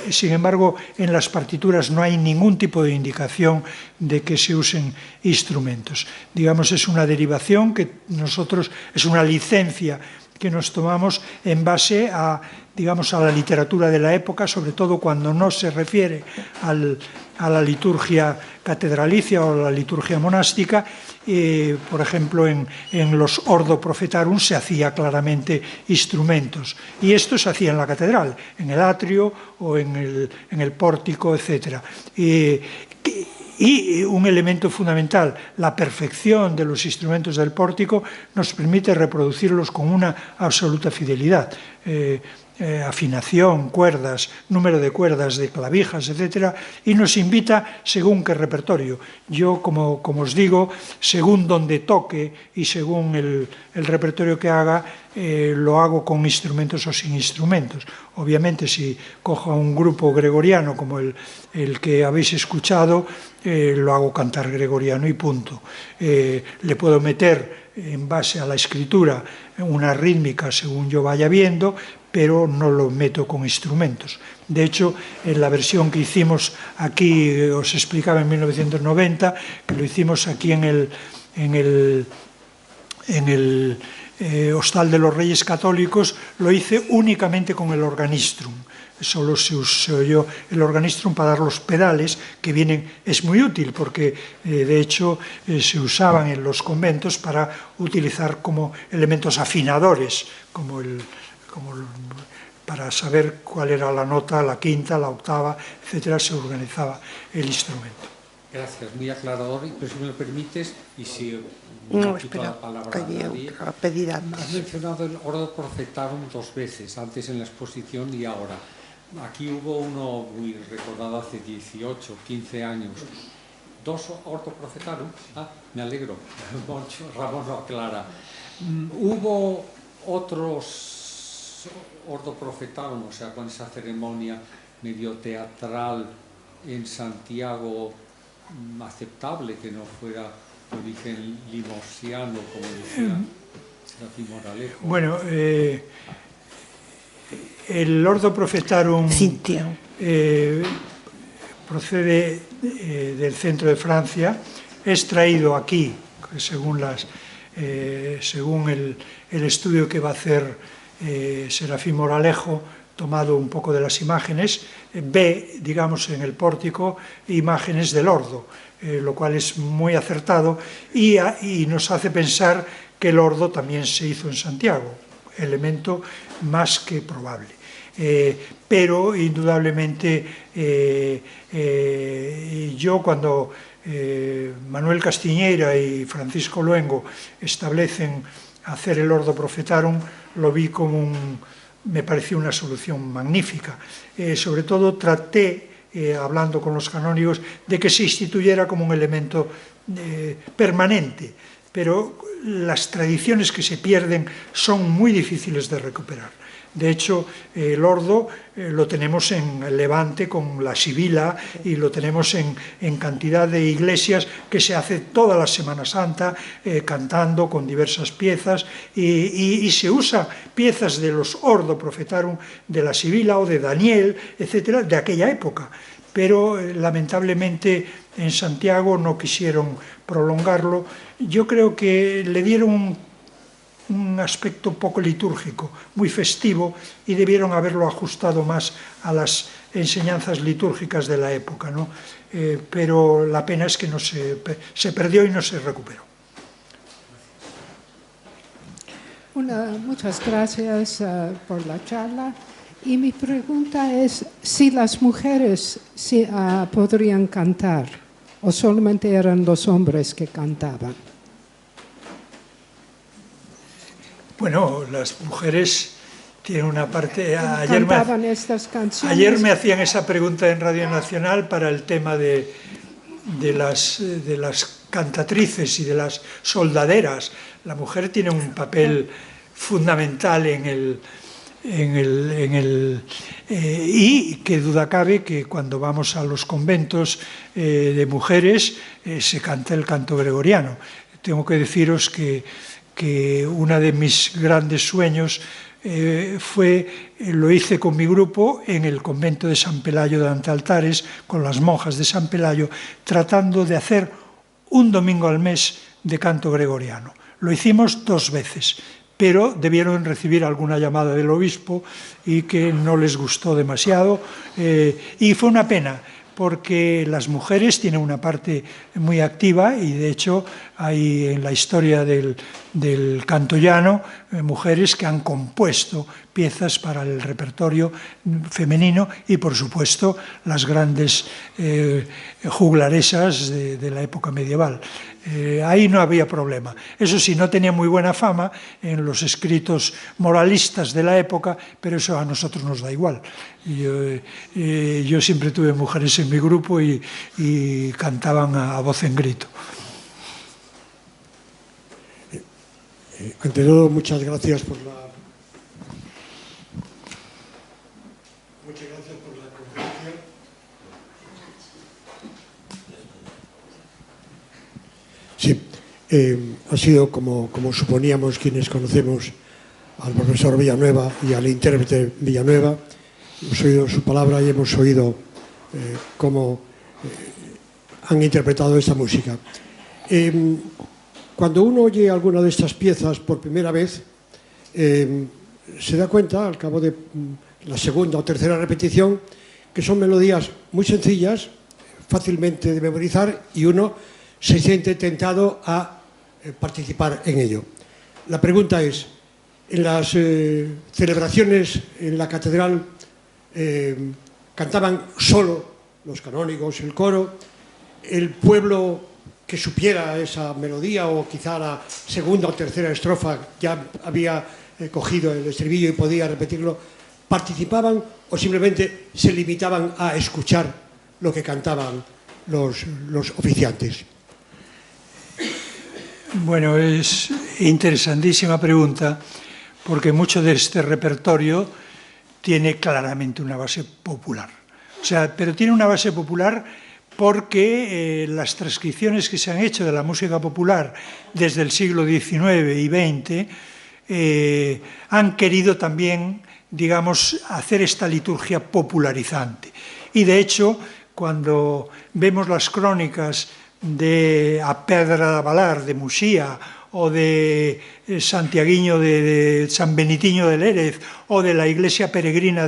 Speaker 2: Sin embargo, en las partituras no hay ningún tipo de indicación de que se usen instrumentos. Digamos, es una derivación que nosotros, es una licencia que nos tomamos en base a, digamos, a la literatura de la época, sobre todo cuando no se refiere a la liturgia catedralicia o la liturgia monástica. Por ejemplo, en los Ordo Profetarum se hacía claramente instrumentos, y esto se hacía en la catedral, en el atrio o en el pórtico, etc. Y un elemento fundamental, la perfección de los instrumentos del pórtico nos permite reproducirlos con una absoluta fidelidad. Afinación, cuerdas, número de cuerdas, de clavijas, etc. Y nos invita según qué repertorio. Yo, como os digo, según donde toque y según el repertorio que haga, lo hago con instrumentos o sin instrumentos. Obviamente, si cojo a un grupo gregoriano como el que habéis escuchado, lo hago cantar gregoriano y punto. Le puedo meter, en base a la escritura, una rítmica según yo vaya viendo, pero no lo meto con instrumentos. De hecho, en la versión que hicimos aquí, os explicaba en 1990, que lo hicimos aquí en el Hostal de los Reyes Católicos, lo hice únicamente con el organistrum. Solo se oyó el organistrum para dar los pedales, que vienen, es muy útil porque de hecho se usaban en los conventos para utilizar como elementos afinadores, para saber cuál era la nota, la quinta, la octava, etcétera, se organizaba el instrumento.
Speaker 3: Gracias, muy aclarador. Pero si me lo permites, y si
Speaker 1: no
Speaker 3: quito
Speaker 1: espera,
Speaker 3: la palabra a nadie, has mencionado el Ordo Profetarum dos veces, antes en la exposición y ahora. Aquí hubo uno muy recordado hace 18, 15 años. Dos Ordo Profetarum. Me alegro, Ramón lo aclara. Hubo otros Ordo Profetarum, o sea, con esa ceremonia medio teatral en Santiago, aceptable, que no fuera de origen limosiano, como decía Serafín Moralejo.
Speaker 2: Bueno, el Ordo Profetarum procede del centro de Francia, es traído aquí, según el estudio que va a hacer Serafín Moralejo, tomado un poco de las imágenes, ve, digamos, en el pórtico imágenes del ordo, lo cual es muy acertado y nos hace pensar que el ordo también se hizo en Santiago, elemento más que probable. Pero indudablemente yo, cuando Manuel Castiñeira y Francisco Luengo establecen hacer el Ordo Profetarum, lo vi como me pareció una solución magnífica. Sobre todo traté, hablando con los canónigos, de que se instituyera como un elemento permanente, pero las tradiciones que se pierden son muy difíciles de recuperar. De hecho, el ordo lo tenemos en Levante con la Sibila, y lo tenemos en cantidad de iglesias que se hace toda la Semana Santa cantando con diversas piezas, y se usa piezas de los Ordo Profetarum de la Sibila o de Daniel, etcétera, de aquella época. Pero lamentablemente en Santiago no quisieron prolongarlo. Yo creo que le dieron un aspecto un poco litúrgico, muy festivo, y debieron haberlo ajustado más a las enseñanzas litúrgicas de la época, ¿no? Pero la pena es que no se perdió y no se recuperó.
Speaker 4: Muchas gracias por la charla. Y mi pregunta es si las mujeres podrían cantar o solamente eran los hombres que cantaban.
Speaker 2: Bueno, las mujeres tienen una parte...
Speaker 4: ¿Cantaban estas canciones?
Speaker 2: Ayer me hacían esa pregunta en Radio Nacional para el tema de las cantatrices y de las soldaderas. La mujer tiene un papel fundamental y que duda cabe que cuando vamos a los conventos de mujeres se canta el canto gregoriano. Tengo que deciros que uno de mis grandes sueños lo hice con mi grupo en el convento de San Pelayo de Antaltares, con las monjas de San Pelayo, tratando de hacer un domingo al mes de canto gregoriano. Lo hicimos 2 veces, pero debieron recibir alguna llamada del obispo y que no les gustó demasiado, y fue una pena, porque las mujeres tienen una parte muy activa y de hecho hay en la historia del canto llano mujeres que han compuesto piezas para el repertorio femenino y por supuesto las grandes juglaresas de la época medieval. Ahí no había problema. Eso sí, no tenía muy buena fama en los escritos moralistas de la época, pero eso a nosotros nos da igual. Yo siempre tuve mujeres en mi grupo y cantaban a voz en grito.
Speaker 5: Ante todo, muchas gracias por la conferencia. Sí, ha sido como suponíamos quienes conocemos al profesor Villanueva y al intérprete Villanueva. Hemos oído su palabra y hemos oído cómo han interpretado esta música. Cuando uno oye alguna de estas piezas por primera vez, se da cuenta, al cabo de la segunda o tercera repetición, que son melodías muy sencillas, fácilmente de memorizar, y uno se siente tentado a participar en ello. La pregunta es, en las celebraciones en la catedral cantaban solo los canónigos, el coro, el pueblo que supiera esa melodía o quizá la segunda o tercera estrofa ya había cogido el estribillo y podía repetirlo, participaban o simplemente se limitaban a escuchar lo que cantaban los oficiantes.
Speaker 2: Bueno, es interesantísima pregunta porque mucho de este repertorio tiene claramente una base popular. O sea, pero tiene una base popular porque las transcripciones que se han hecho de la música popular desde el siglo XIX y XX han querido también, digamos, hacer esta liturgia popularizante. Y de hecho, cuando vemos las crónicas de A Pedra de Valar, de Muxía, o de Santiaguiño de San Benitiño de Lérez, o de la iglesia peregrina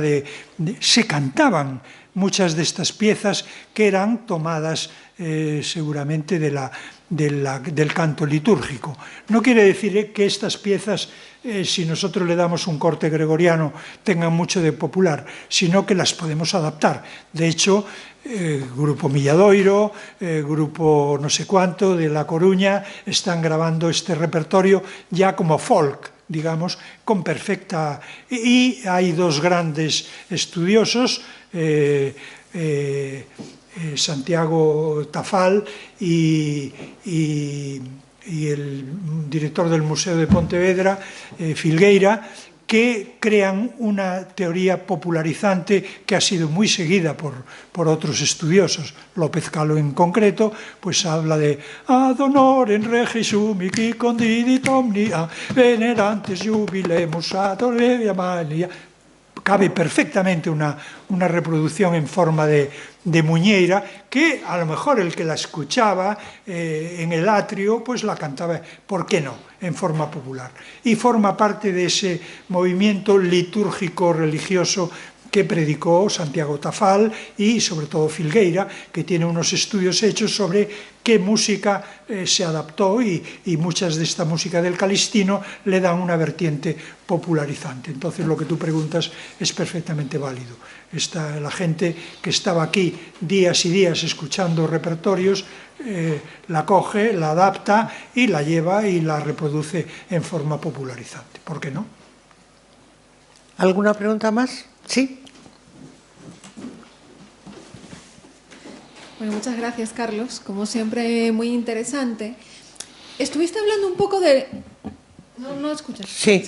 Speaker 2: se cantaban muchas de estas piezas que eran tomadas seguramente del canto litúrgico. No quiere decir que estas piezas, si nosotros le damos un corte gregoriano, tengan mucho de popular, sino que las podemos adaptar. De hecho, Grupo Milladoiro, Grupo no sé cuánto de La Coruña, están grabando este repertorio ya como folk, digamos, con perfecta... Y hay 2 grandes estudiosos, Santiago Tafal y el director del Museo de Pontevedra, Filgueira, que crean una teoría popularizante que ha sido muy seguida por otros estudiosos. López Calo en concreto, pues habla de ad honorem regi sumi qui condidit omnia venerantes jubilemus ad orevia mania, cabe perfectamente una reproducción en forma de muñeira, que a lo mejor el que la escuchaba en el atrio, pues la cantaba, ¿por qué no?, en forma popular. Y forma parte de ese movimiento litúrgico religioso que predicó Santiago Tafall y sobre todo Filgueira, que tiene unos estudios hechos sobre qué música se adaptó y muchas de esta música del calistino le dan una vertiente popularizante. Entonces lo que tú preguntas es perfectamente válido. La gente que estaba aquí días y días escuchando repertorios la coge, la adapta y la lleva y la reproduce en forma popularizante. ¿Por qué no?
Speaker 1: ¿Alguna pregunta más? Sí.
Speaker 6: Bueno, muchas gracias, Carlos. Como siempre, muy interesante. Estuviste hablando un poco de... ¿No escuchas?
Speaker 1: Sí.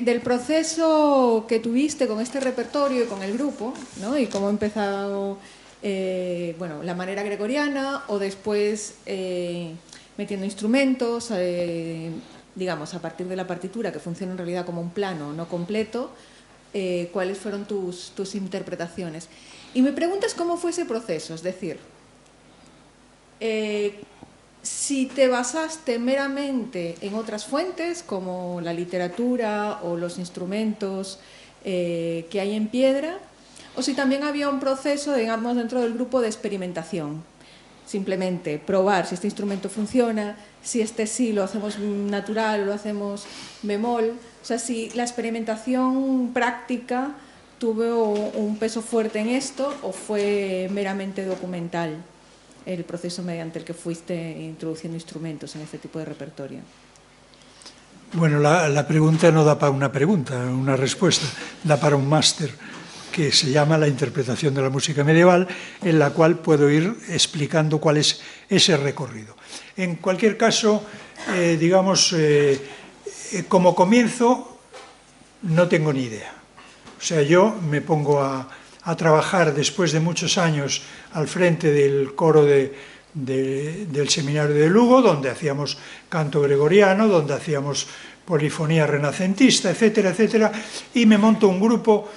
Speaker 6: Del proceso que tuviste con este repertorio y con el grupo, ¿no? Y cómo ha empezado la manera gregoriana o después metiendo instrumentos, digamos, a partir de la partitura, que funciona en realidad como un plano no completo, cuáles fueron tus interpretaciones. Y me preguntas cómo fue ese proceso, es decir, si te basaste meramente en otras fuentes, como la literatura o los instrumentos que hay en piedra, o si también había un proceso, digamos, dentro del grupo de experimentación. Simplemente probar si este instrumento funciona, si este sí lo hacemos natural o lo hacemos bemol. O sea, si la experimentación práctica tuvo un peso fuerte en esto o fue meramente documental el proceso mediante el que fuiste introduciendo instrumentos en este tipo de repertorio.
Speaker 2: Bueno, la pregunta no da para una pregunta, una respuesta, da para un máster que se llama La interpretación de la música medieval, en la cual puedo ir explicando cuál es ese recorrido. En cualquier caso, como comienzo, no tengo ni idea. O sea, yo me pongo a trabajar después de muchos años al frente del coro del seminario de Lugo, donde hacíamos canto gregoriano, donde hacíamos polifonía renacentista, etcétera, etcétera, y me monto un grupo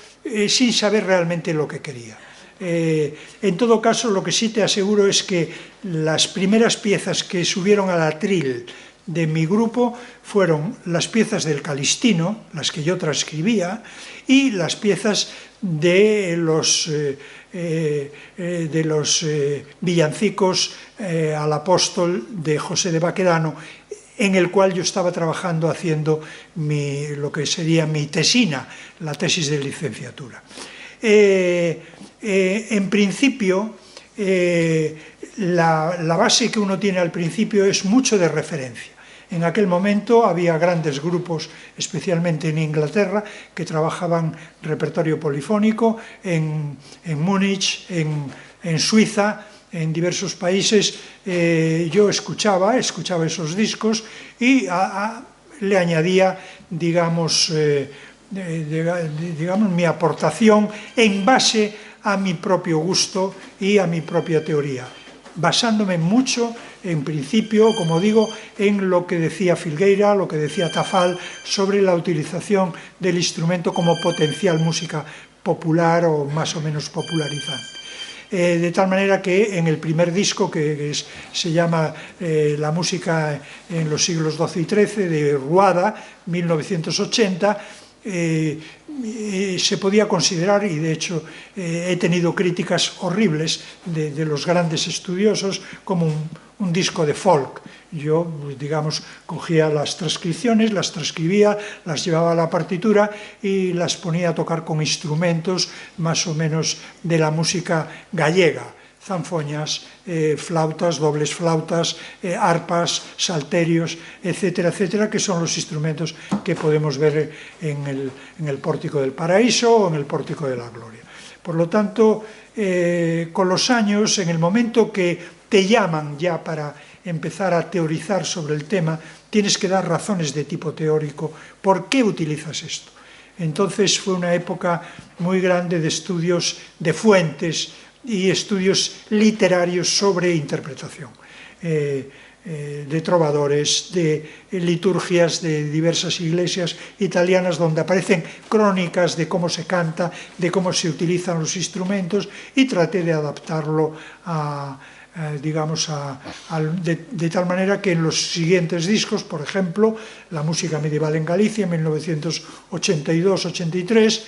Speaker 2: sin saber realmente lo que quería. En todo caso, lo que sí te aseguro es que las primeras piezas que subieron al atril de mi grupo fueron las piezas del Calistino, las que yo transcribía, y las piezas de los villancicos al apóstol de José de Baquedano, en el cual yo estaba trabajando haciendo lo que sería mi tesina, la tesis de licenciatura. En principio, la base que uno tiene al principio es mucho de referencia. En aquel momento había grandes grupos, especialmente en Inglaterra, que trabajaban repertorio polifónico, en Múnich, en Suiza, en diversos países. Yo escuchaba esos discos y le añadía, digamos, mi aportación en base a mi propio gusto y a mi propia teoría, basándome mucho, en principio, como digo, en lo que decía Filgueira, lo que decía Tafall, sobre la utilización del instrumento como potencial música popular o más o menos popularizante. De tal manera que en el primer disco, que se llama La música en los siglos XII y XIII, de Ruada, 1980, se podía considerar, y de hecho he tenido críticas horribles de los grandes estudiosos, como un disco de folk. Yo, digamos, cogía las transcripciones, las transcribía, las llevaba a la partitura y las ponía a tocar con instrumentos más o menos de la música gallega, zanfoñas, flautas, dobles flautas, arpas, salterios, etcétera, etcétera, que son los instrumentos que podemos ver en el Pórtico del Paraíso o en el Pórtico de la Gloria. Por lo tanto, con los años, en el momento que te llaman ya para empezar a teorizar sobre el tema, tienes que dar razones de tipo teórico. ¿Por qué utilizas esto? Entonces fue una época muy grande de estudios de fuentes y estudios literarios sobre interpretación. de trovadores, de liturgias de diversas iglesias italianas donde aparecen crónicas de cómo se canta, de cómo se utilizan los instrumentos, y traté de adaptarlo de tal manera que en los siguientes discos, por ejemplo, la música medieval en Galicia, en 1982-83,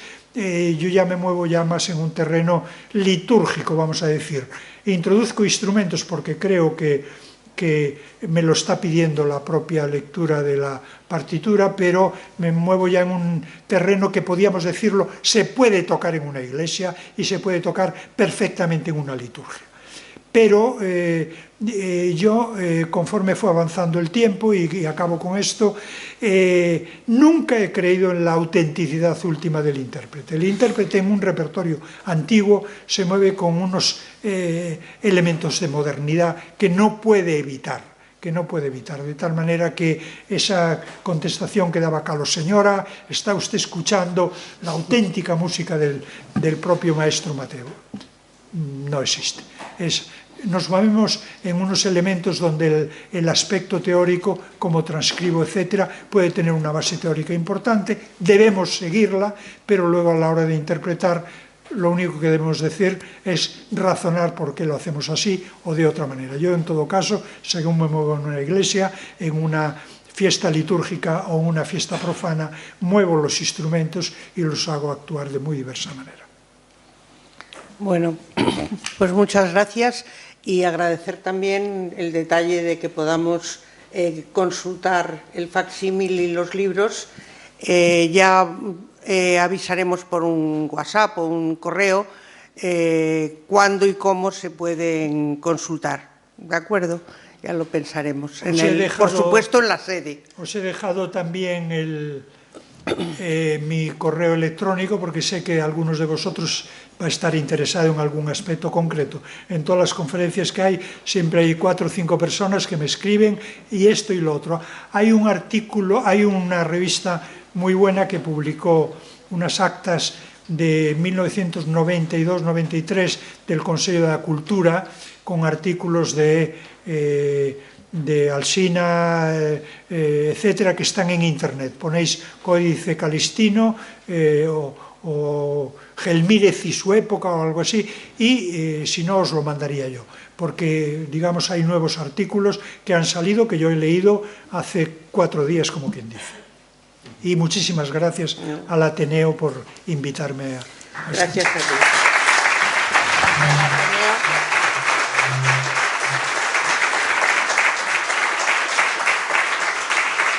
Speaker 2: yo ya me muevo ya más en un terreno litúrgico, vamos a decir. Introduzco instrumentos porque creo que me lo está pidiendo la propia lectura de la partitura, pero me muevo ya en un terreno que, podríamos decirlo, se puede tocar en una iglesia y se puede tocar perfectamente en una liturgia. Pero yo, conforme fue avanzando el tiempo, y acabo con esto, nunca he creído en la autenticidad última del intérprete. El intérprete en un repertorio antiguo se mueve con unos elementos de modernidad que no puede evitar. De tal manera que esa contestación que daba Carlos: señora, está usted escuchando la auténtica música del propio maestro Mateo. No existe. Nos movemos en unos elementos donde el aspecto teórico, como transcribo, etcétera, puede tener una base teórica importante, debemos seguirla, pero luego, a la hora de interpretar, lo único que debemos decir es razonar por qué lo hacemos así o de otra manera. Yo, en todo caso, según me muevo en una iglesia, en una fiesta litúrgica o una fiesta profana, muevo los instrumentos y los hago actuar de muy diversa manera.
Speaker 1: Bueno, pues muchas gracias, y agradecer también el detalle de que podamos consultar el facsímil y los libros. Ya avisaremos por un WhatsApp o un correo cuándo y cómo se pueden consultar, ¿de acuerdo? Ya lo pensaremos, por supuesto, en la sede.
Speaker 2: Os he dejado también mi correo electrónico, porque sé que algunos de vosotros va a estar interesado en algún aspecto concreto. En todas las conferencias que hay, siempre hay 4 o 5 personas que me escriben, y esto y lo otro. Hay un artículo, hay una revista muy buena que publicó unas actas de 1992-93 del Consejo de la Cultura, con artículos de Alsina, etcétera, que están en internet. Ponéis Códice Calistino o Gelmírez y su época o algo así, y si no, os lo mandaría yo, porque, digamos, hay nuevos artículos que han salido, que yo he leído hace 4 días, como quien dice. Y muchísimas gracias al Ateneo por invitarme a
Speaker 1: Gracias a ti.